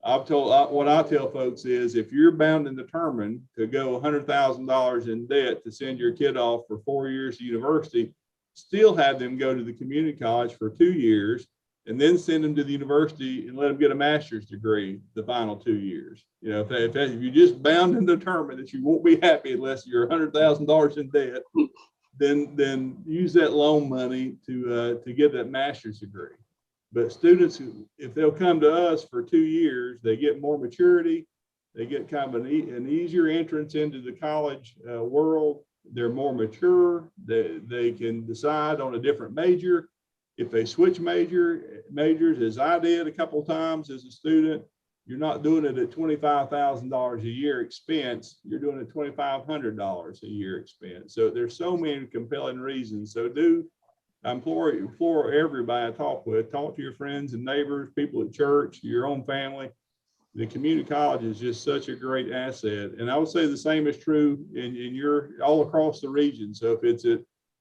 What I tell folks is, if you're bound and determined to go $100,000 in debt to send your kid off for 4 years to university, still have them go to the community college for 2 years and then send them to the university and let them get a master's degree the final 2 years. If you're just bound and determined that you won't be happy unless you're $100,000 in debt, then use that loan money to get that master's degree. But students who, if they'll come to us for 2 years, they get more maturity, they get kind of an easier entrance into the college world. They're more mature. They can decide on a different major. If they switch majors, as I did a couple of times as a student, you're not doing it at $25,000 a year expense. You're doing it $2,500 a year expense. So there's so many compelling reasons. So I implore everybody I talk to your friends and neighbors, people at church, your own family. The community college is just such a great asset. And I would say the same is true in your all across the region. So if it's at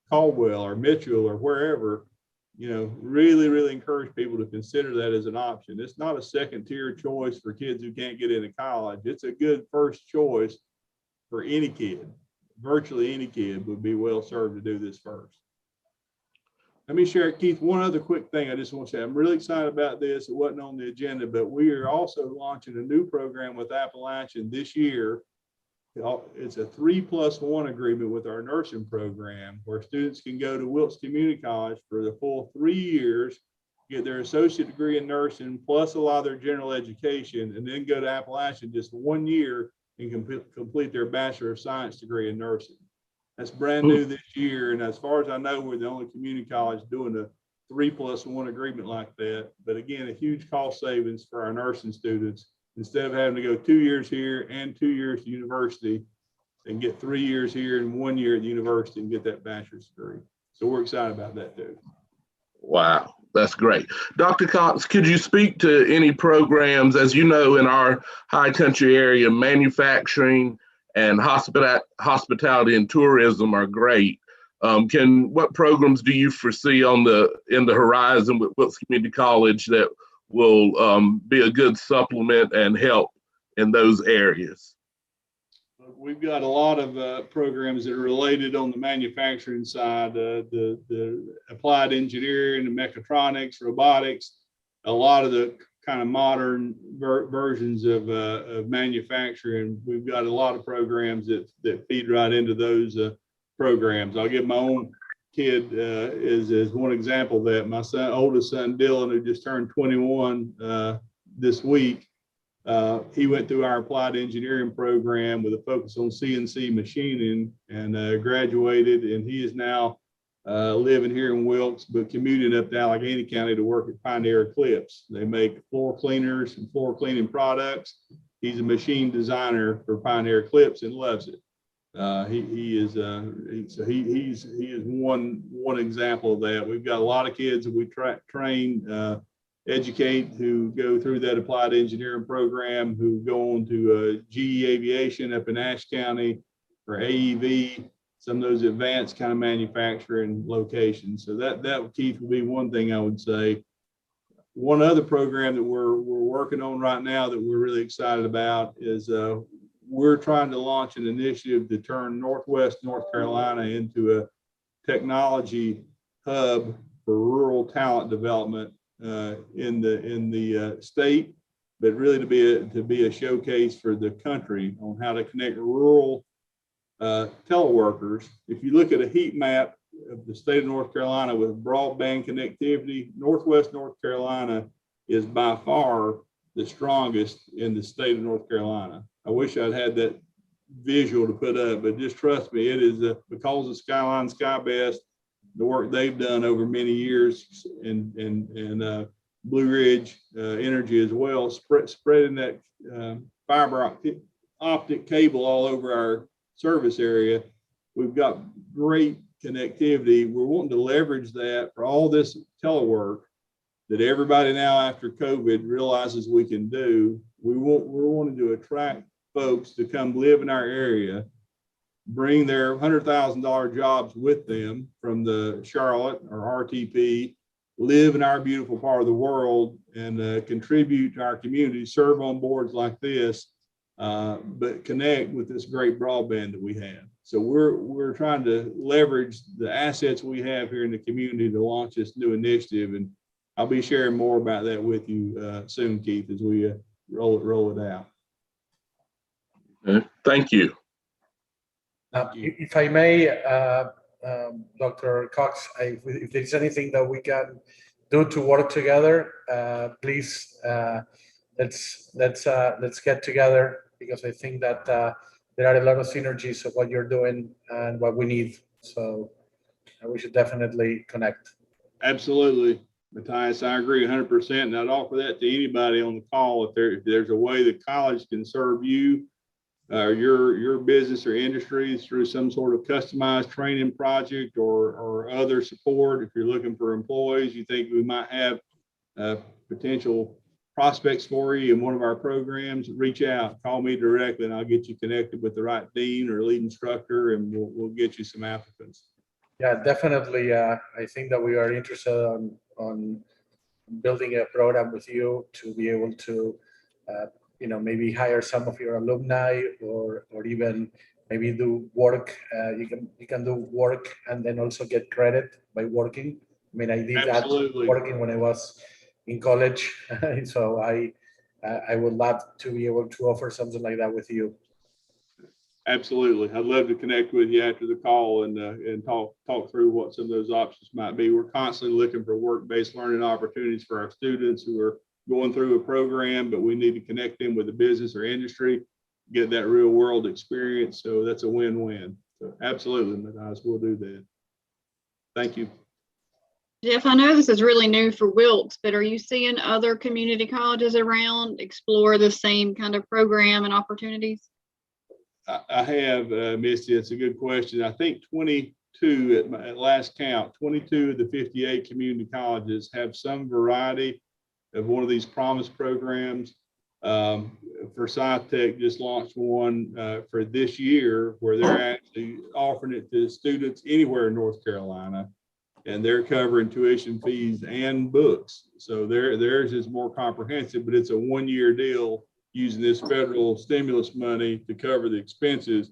Caldwell or Mitchell or wherever, really, really encourage people to consider that as an option. It's not a second tier choice for kids who can't get into college. It's a good first choice for any kid. Virtually any kid would be well served to do this first. Let me share, Keith, one other quick thing I just want to say. I'm really excited about this. It wasn't on the agenda, but we are also launching a new program with Appalachian this year. It's a 3+1 agreement with our nursing program where students can go to Wilkes Community College for the full 3 years, get their associate degree in nursing, plus a lot of their general education, and then go to Appalachian just 1 year and complete their Bachelor of Science degree in nursing. That's brand new this year. And as far as I know, we're the only community college doing a 3+1 agreement like that. But again, a huge cost savings for our nursing students. Instead of having to go 2 years here and 2 years to university, and get 3 years here and 1 year at the university and get that bachelor's degree. So we're excited about that too. Wow, that's great. Dr. Cox, could you speak to any programs, as you know, in our high country area, manufacturing and hospitality and tourism are great. What programs do you foresee in the horizon with Wilkes Community College that will be a good supplement and help in those areas? We've got a lot of programs that are related on the manufacturing side, the applied engineering, the mechatronics, robotics, a lot of the kind of modern versions of manufacturing. We've got a lot of programs that feed right into those programs. I'll give my own kid as one example that my oldest son, Dylan, who just turned 21 this week, he went through our applied engineering program with a focus on CNC machining and graduated, and he is now living here in Wilkes, but commuting up to Allegheny County to work at Pioneer Eclipse. They make floor cleaners and floor cleaning products. He's a machine designer for Pioneer Eclipse and loves it. He is one example of that. We've got a lot of kids that we train, educate, who go through that applied engineering program, who go on to GE Aviation up in Ashe County, or AEV, some of those advanced kind of manufacturing locations. So that Keith would be one thing I would say. One other program that we're working on right now that we're really excited about is we're trying to launch an initiative to turn Northwest North Carolina into a technology hub for rural talent development in the state, but really to be a showcase for the country on how to connect rural teleworkers. If you look at a heat map of the state of North Carolina with broadband connectivity, Northwest North Carolina is by far the strongest in the state of North Carolina. I wish I'd had that visual to put up, but just trust me, it is because of Skyline Skybest, the work they've done over many years, and Blue Ridge Energy as well, spreading that fiber optic cable all over our service area. We've got great connectivity. We're wanting to leverage that for all this telework that everybody now after COVID realizes we can do. We're wanting to attract folks to come live in our area, bring their $100,000 jobs with them from the Charlotte or RTP, live in our beautiful part of the world, and contribute to our community, serve on boards like this, but connect with this great broadband that we have. So we're trying to leverage the assets we have here in the community to launch this new initiative, and I'll be sharing more about that with you soon, Keith, as we roll it out. Thank you. If I may, Dr. Cox, if there's anything that we can do to work together, please let's get together, because I think that there are a lot of synergies of what you're doing and what we need. So we should definitely connect. Absolutely, Matthias, I agree 100%. And I'd offer that to anybody on the call. If there's a way that college can serve you, your business or industries through some sort of customized training project or other support. If you're looking for employees, you think we might have potential prospects for you in one of our programs, reach out, call me directly, and I'll get you connected with the right dean or lead instructor, and we'll get you some applicants. Yeah, definitely. I think that we are interested on building a program with you to be able to maybe hire some of your alumni, or even maybe do work. You can do work and then also get credit by working. I mean, I did Absolutely. that working when I was in college. So I would love to be able to offer something like that with you. Absolutely. I'd love to connect with you after the call and talk through what some of those options might be. We're constantly looking for work-based learning opportunities for our students who are going through a program, but we need to connect them with the business or industry, get that real world experience. So that's a win-win. So absolutely, Matthias, we'll do that. Thank you. Jeff, I know this is really new for Wilkes, but are you seeing other community colleges around explore the same kind of program and opportunities? I have, Misty, it's a good question. I think 22 at last count, 22 of the 58 community colleges have some variety of one of these promise programs. For SciTech just launched one for this year where they're actually offering it to students anywhere in North Carolina, and they're covering tuition fees and books. So theirs is more comprehensive, but it's a one-year deal using this federal stimulus money to cover the expenses.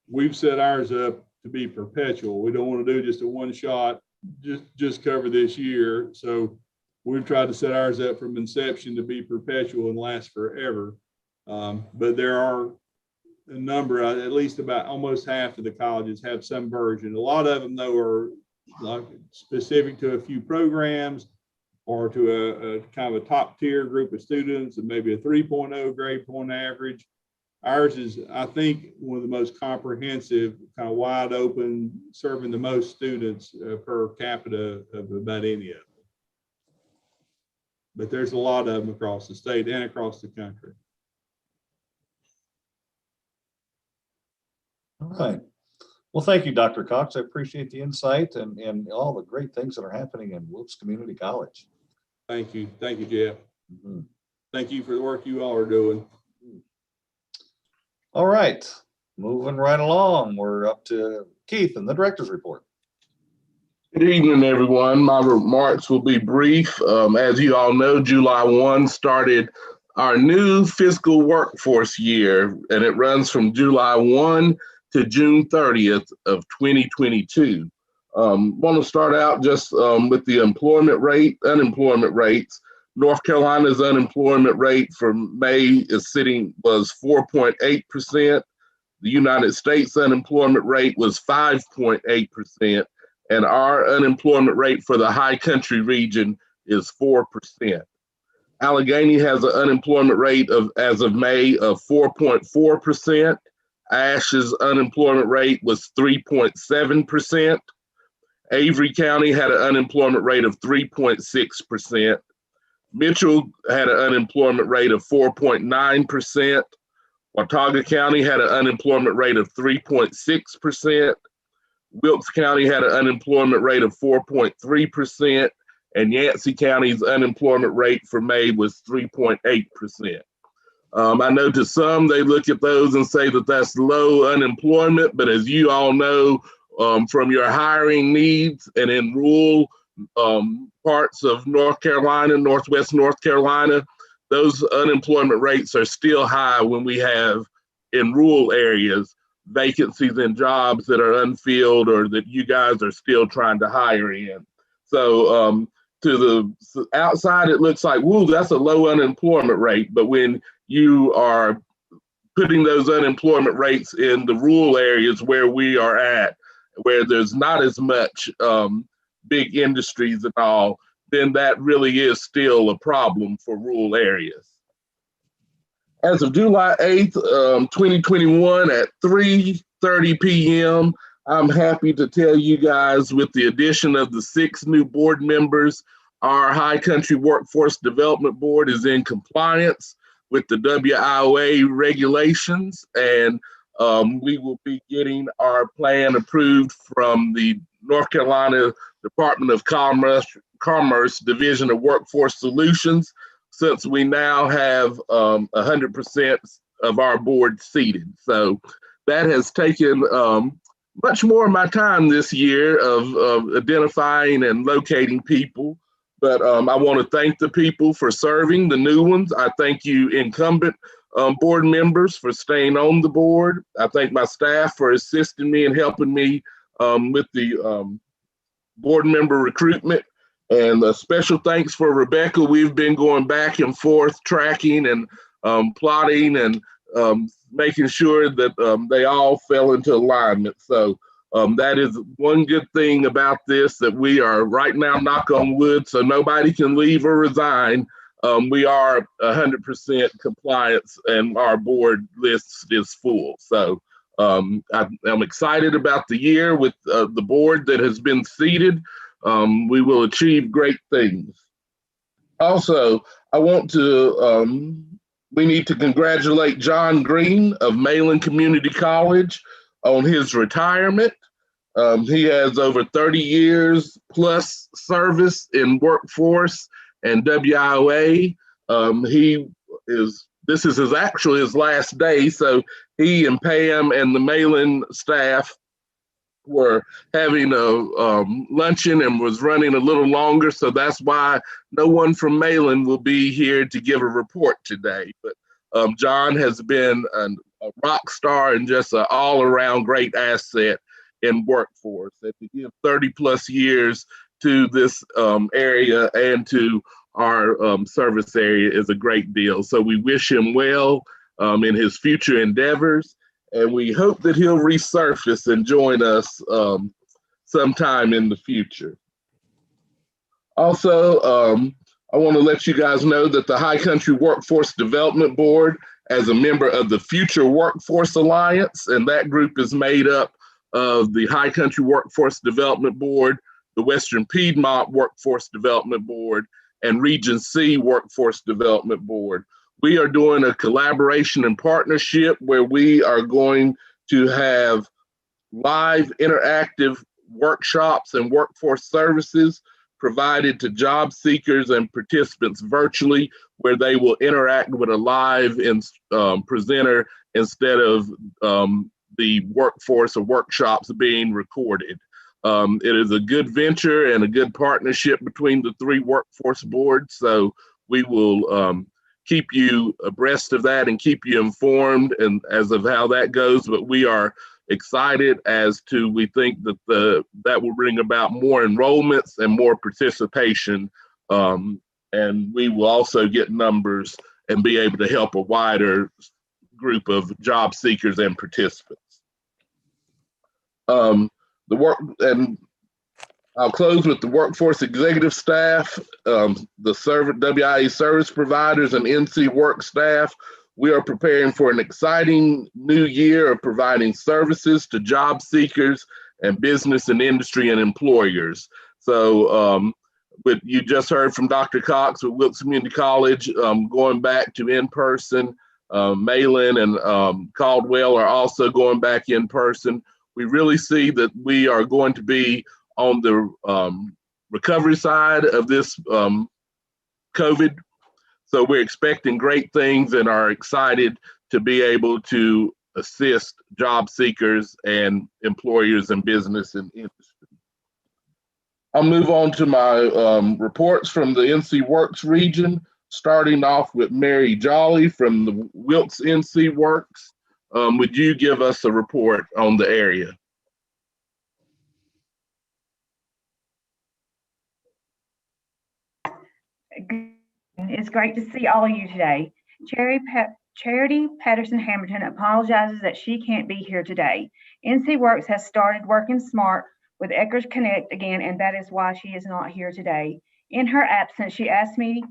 We've set ours up to be perpetual. We don't want to do just a one shot, just cover this year. So we've tried to set ours up from inception to be perpetual and last forever. But there are a number, at least about almost half of the colleges have some version. A lot of them though are like specific to a few programs or to a kind of a top tier group of students and maybe a 3.0 grade point average. Ours is, I think, one of the most comprehensive, kind of wide open, serving the most students per capita of about any of them. But there's a lot of them across the state and across the country. All right. Well, thank you, Dr. Cox. I appreciate the insight and all the great things that are happening in Wilkes Community College. Thank you. Thank you, Jeff. Mm-hmm. Thank you for the work you all are doing. All right, moving right along. We're up to Keith and the director's report. Good evening, everyone. My remarks will be brief. As you all know, July 1 started our new fiscal workforce year, and it runs from July 1 to June 30th of 2022. Want to start out just with the unemployment rates. North Carolina's unemployment rate for May was 4.8%. The United States unemployment rate was 5.8%, and our unemployment rate for the High Country region is 4%. Allegheny has an unemployment rate as of May of 4.4%. Ash's unemployment rate was 3.7%. Avery County had an unemployment rate of 3.6%. Mitchell had an unemployment rate of 4.9%. Watauga County had an unemployment rate of 3.6%. Wilkes County had an unemployment rate of 4.3%. And Yancey County's unemployment rate for May was 3.8%. I know to some, they look at those and say that that's low unemployment, but as you all know, from your hiring needs and in rural parts of North Carolina, Northwest North Carolina, those unemployment rates are still high when we have in rural areas vacancies in jobs that are unfilled or that you guys are still trying to hire in. So to the outside, it looks like, woo, that's a low unemployment rate. But when you are putting those unemployment rates in the rural areas where we are at, where there's not as much big industries and all, then that really is still a problem for rural areas. As of July 8th, 2021 at 3:30 p.m., I'm happy to tell you guys with the addition of the 6 new board members, our High Country Workforce Development Board is in compliance with the WIOA regulations, and we will be getting our plan approved from the North Carolina Department of Commerce Division of Workforce Solutions, since we now have 100% of our board seated. So that has taken much more of my time this year of identifying and locating people. But I want to thank the people for serving, the new ones. I thank you incumbent board members for staying on the board. I thank my staff for assisting me and helping me with the board member recruitment. And a special thanks for Rebecca. We've been going back and forth, tracking and plotting and making sure that they all fell into alignment. So that is one good thing about this, that we are right now, knock on wood, so nobody can leave or resign. We are 100% compliance and our board list is full. So I'm excited about the year with the board that has been seated. We will achieve great things. Also, I want to, we need to congratulate John Green of Malin Community College on his retirement. He has over 30 years plus service in workforce and WIOA. This is actually his last day, so he and Pam and the Malin staff were having a luncheon and was running a little longer, so that's why no one from Malin will be here to give a report today. But John has been a rock star and just an all-around great asset in workforce. And to give 30 plus years to this area and to our service area is a great deal. So we wish him well in his future endeavors. And we hope that he'll resurface and join us sometime in the future. Also, I want to let you guys know that the High Country Workforce Development Board as a member of the Future Workforce Alliance, and that group is made up of the High Country Workforce Development Board, the Western Piedmont Workforce Development Board, and Region C Workforce Development Board. We are doing a collaboration and partnership where we are going to have live interactive workshops and workforce services provided to job seekers and participants virtually, where they will interact with a live presenter instead of the workforce or workshops being recorded. It is a good venture and a good partnership between the three workforce boards. So we will keep you abreast of that and keep you informed and as of how that goes. But we are excited as to, we think that that will bring about more enrollments and more participation. And we will also get numbers and be able to help a wider group of job seekers and participants. I'll close with the workforce executive staff, the WIA service providers, and NC work staff. We are preparing for an exciting new year of providing services to job seekers and business and industry and employers. So but you just heard from Dr. Cox with Wilkes Community College, going back to in-person. Malin and Caldwell are also going back in person. We really see that we are going to be on the recovery side of this COVID. So we're expecting great things and are excited to be able to assist job seekers and employers and business and industry. I'll move on to my reports from the NC Works region, starting off with Mary Jolly from the Wilkes NC Works. Would you give us a report on the area? It's great to see all of you today. Charity Patterson-Hamilton apologizes that she can't be here today. NC Works has started working smart with Eckers Connect again, and that is why she is not here today. In her absence, she asked me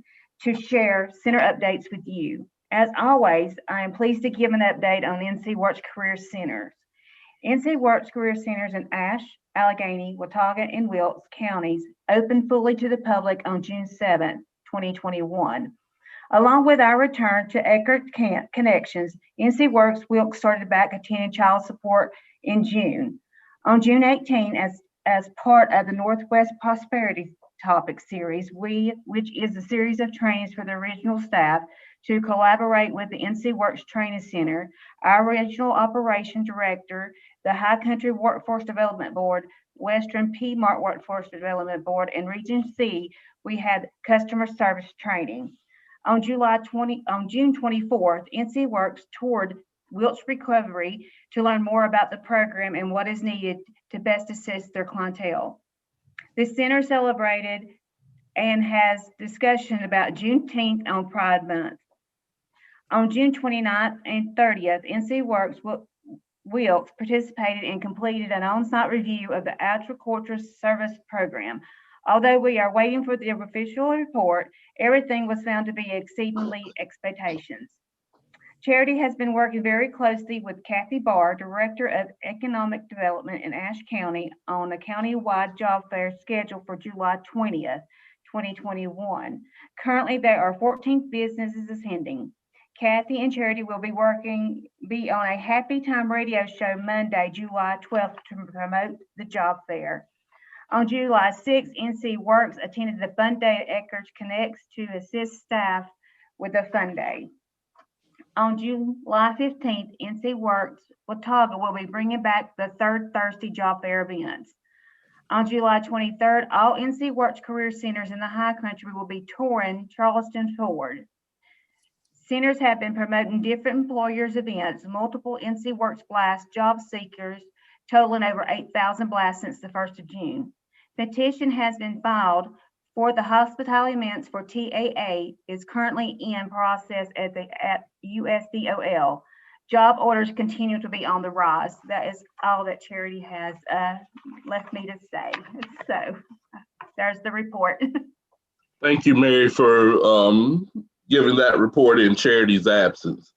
to share center updates with you. As always, I am pleased to give an update on NC Works Career Centers. NC Works Career Centers in Ashe, Allegheny, Watauga, and Wilkes counties opened fully to the public on June 7, 2021. Along with our return to Eckert Connections, NC Works Wilkes started back attending child support in June. On June 18, as part of the Northwest Prosperity Topic Series, which is a series of trainings for the original staff to collaborate with the NC Works Training Center, our regional operation director, the High Country Workforce Development Board, Western Piedmont Workforce Development Board, and Region C, we had customer service training. On June 24th, NC Works toured Wilkes Recovery to learn more about the program and what is needed to best assist their clientele. The center celebrated and has discussion about Juneteenth on Pride Month. On June 29th and 30th, NC Works Wilkes participated and completed an on-site review of the Agriculture Service Program. Although we are waiting for the official report, everything was found to be exceedingly expectations. Charity has been working very closely with Kathy Barr, Director of Economic Development in Ashe County, on a county-wide job fair scheduled for July 20th, 2021. Currently, there are 14 businesses attending. Kathy and Charity will be on a Happy Time radio show Monday, July 12th to promote the job fair. On July 6th, NC Works attended the Fun Day at Eckers Connects to assist staff with the Fun Day. On July 15th, NC Works Watauga will be bringing back the third Thursday job fair events. On July 23rd, all NC Works Career Centers in the High Country will be touring Charleston forward. Centers have been promoting different employers events, multiple NC Works blasts, job seekers, totaling over 8,000 blasts since the 1st of June. Petition has been filed for the hospitality events for TAA is currently in process at USDOL. Job orders continue to be on the rise. That is all that Charity has left me to say. So there's the report. Thank you, Mary, for giving that report in Charity's absence.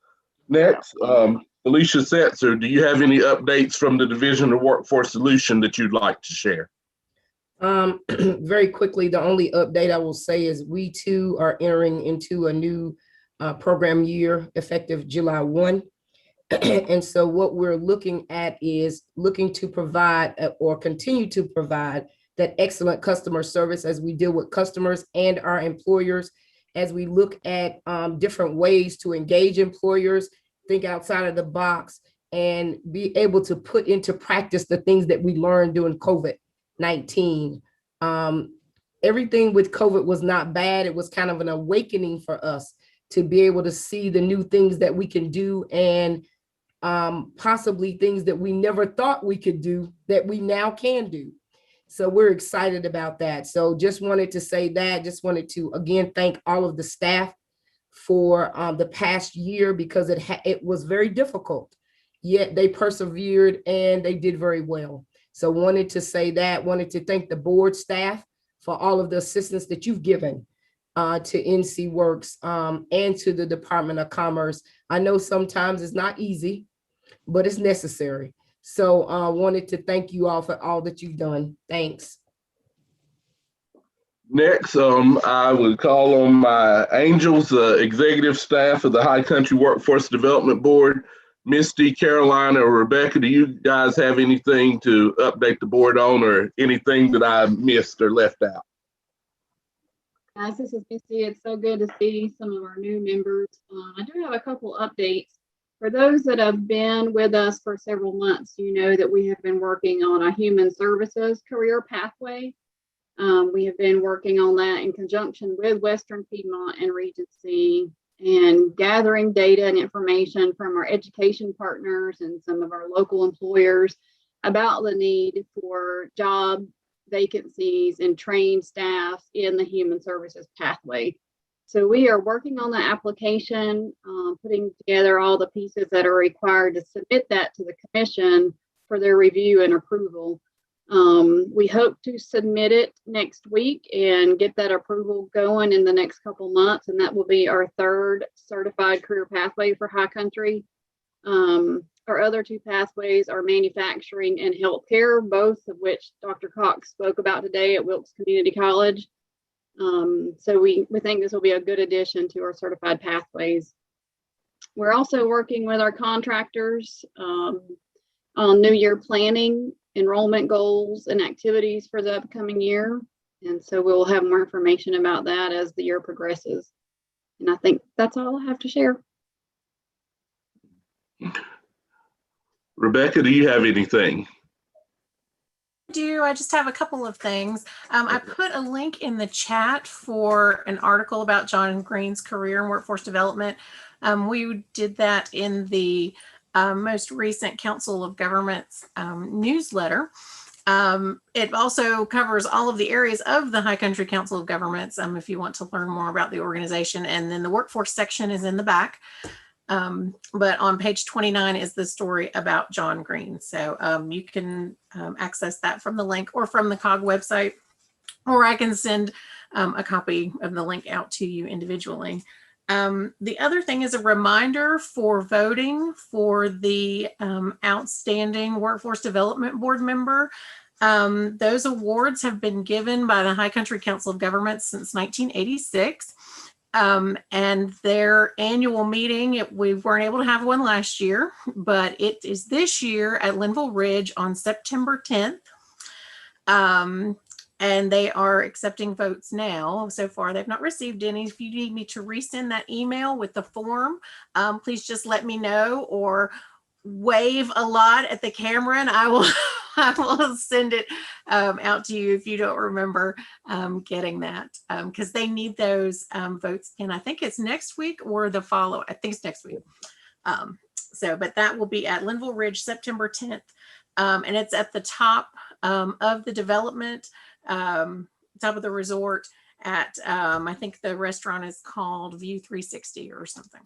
Next, Felicia Setzer, do you have any updates from the Division of Workforce Solution that you'd like to share? Very quickly, the only update I will say is we too are entering into a new program year effective July 1. And so what we're looking at is looking to provide or continue to provide that excellent customer service as we deal with customers and our employers, as we look at different ways to engage employers, think outside of the box, and be able to put into practice the things that we learned during COVID-19. Everything with COVID was not bad. It was kind of an awakening for us to be able to see the new things that we can do, and possibly things that we never thought we could do that we now can do. So we're excited about that. So just wanted to say that, just wanted to again thank all of the staff for the past year, because it was very difficult, yet they persevered and they did very well. So wanted to say that, wanted to thank the board staff for all of the assistance that you've given to NC Works and to the Department of Commerce. I know sometimes it's not easy, but it's necessary. So wanted to thank you all for all that you've done. Thanks. Next, I would call on my angels, executive staff of the High Country Workforce Development Board. Misty, Carolina, or Rebecca, do you guys have anything to update the board on, or anything that I missed or left out? Guys, this is Misty. It's so good to see some of our new members. I do have a couple updates. For those that have been with us for several months, you know that we have been working on a human services career pathway. We have been working on that in conjunction with Western Piedmont and Regency, and gathering data and information from our education partners and some of our local employers about the need for job vacancies and trained staff in the human services pathway. So we are working on the application, putting together all the pieces that are required to submit that to the commission for their review and approval. We hope to submit it next week and get that approval going in the next couple months, and that will be our third certified career pathway for High Country. Our other two pathways are manufacturing and healthcare, both of which Dr. Cox spoke about today at Wilkes Community College. So we think this will be a good addition to our certified pathways. We're also working with our contractors on new year planning, enrollment goals, and activities for the upcoming year. And so we'll have more information about that as the year progresses. And I think that's all I have to share. Rebecca, do you have anything? I just have a couple of things. I put a link in the chat for an article about John Green's career and workforce development. We did that in the most recent Council of Governments newsletter. It also covers all of the areas of the High Country Council of Governments if you want to learn more about the organization. And then the workforce section is in the back. But on page 29 is the story about John Green. So you can access that from the link or from the COG website, or I can send a copy of the link out to you individually. The other thing is a reminder for voting for the Outstanding Workforce Development Board member. Those awards have been given by the High Country Council of Governments since 1986. And their annual meeting, we weren't able to have one last year, but it is this year at Linville Ridge on September 10th. And they are accepting votes now. So far, they've not received any. If you need me to resend that email with the form, please just let me know, or wave a lot at the camera and I will send it out to you if you don't remember getting that, because they need those votes in. I think it's next week or the follow. I think it's next week. But that will be at Linville Ridge, September 10th. And it's at the top of the development, top of the resort at, I think the restaurant is called View 360 or something.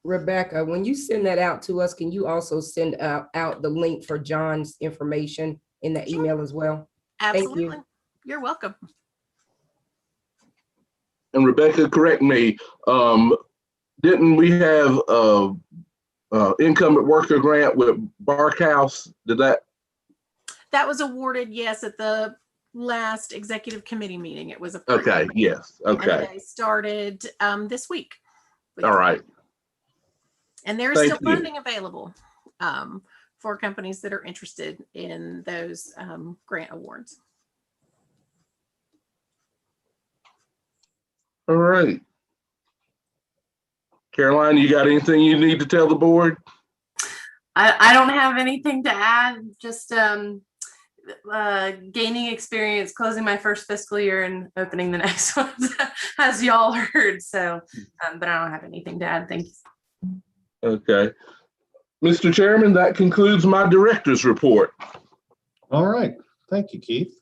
Rebecca, when you send that out to us, can you also send out the link for John's information in that email as well? Absolutely. Thank you. You're welcome. And Rebecca, correct me, didn't we have a incumbent worker grant with Barkhouse? Did that? That was awarded, yes, at the last executive committee meeting. It was approved. Okay, yes, okay. And they started this week. All right. And there's Thank still you. funding available for companies that are interested in those grant awards. All right. Caroline, you got anything you need to tell the board? I don't have anything to add, just gaining experience, closing my first fiscal year and opening the next one, as y'all heard. So, but I don't have anything to add. Thank you. Okay. Mr. Chairman, that concludes my director's report. All right. Thank you, Keith.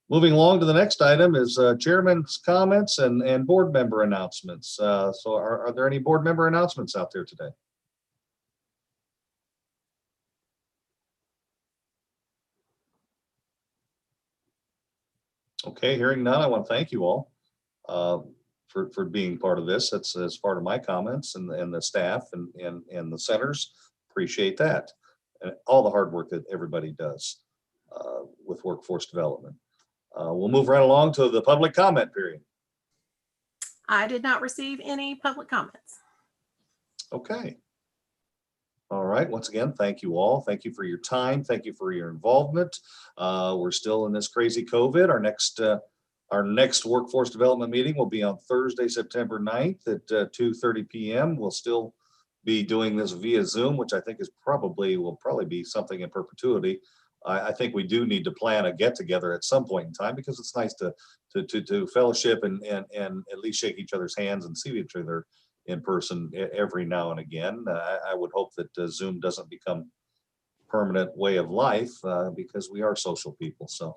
Moving along to the next item is chairman's comments and board member announcements. So are there any board member announcements out there today? Okay, hearing none, I want to thank you all for being part of this. That's as part of my comments and the staff and the centers. Appreciate that. And all the hard work that everybody does with workforce development. We'll move right along to the public comment period. I did not receive any public comments. Okay. All right. Once again, thank you all. Thank you for your time. Thank you for your involvement. We're still in this crazy COVID. Our next workforce development meeting will be on Thursday, September 9th at 2:30 p.m. We'll still be doing this via Zoom, which I think will probably be something in perpetuity. I think we do need to plan a get together at some point in time because it's nice to fellowship and at least shake each other's hands and see each other in person every now and again. I would hope that Zoom doesn't become permanent way of life because we are social people. So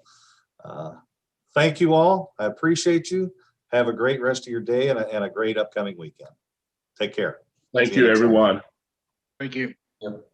thank you all. I appreciate you. Have a great rest of your day and a great upcoming weekend. Take care. Thank you, everyone. Thank you. Yep.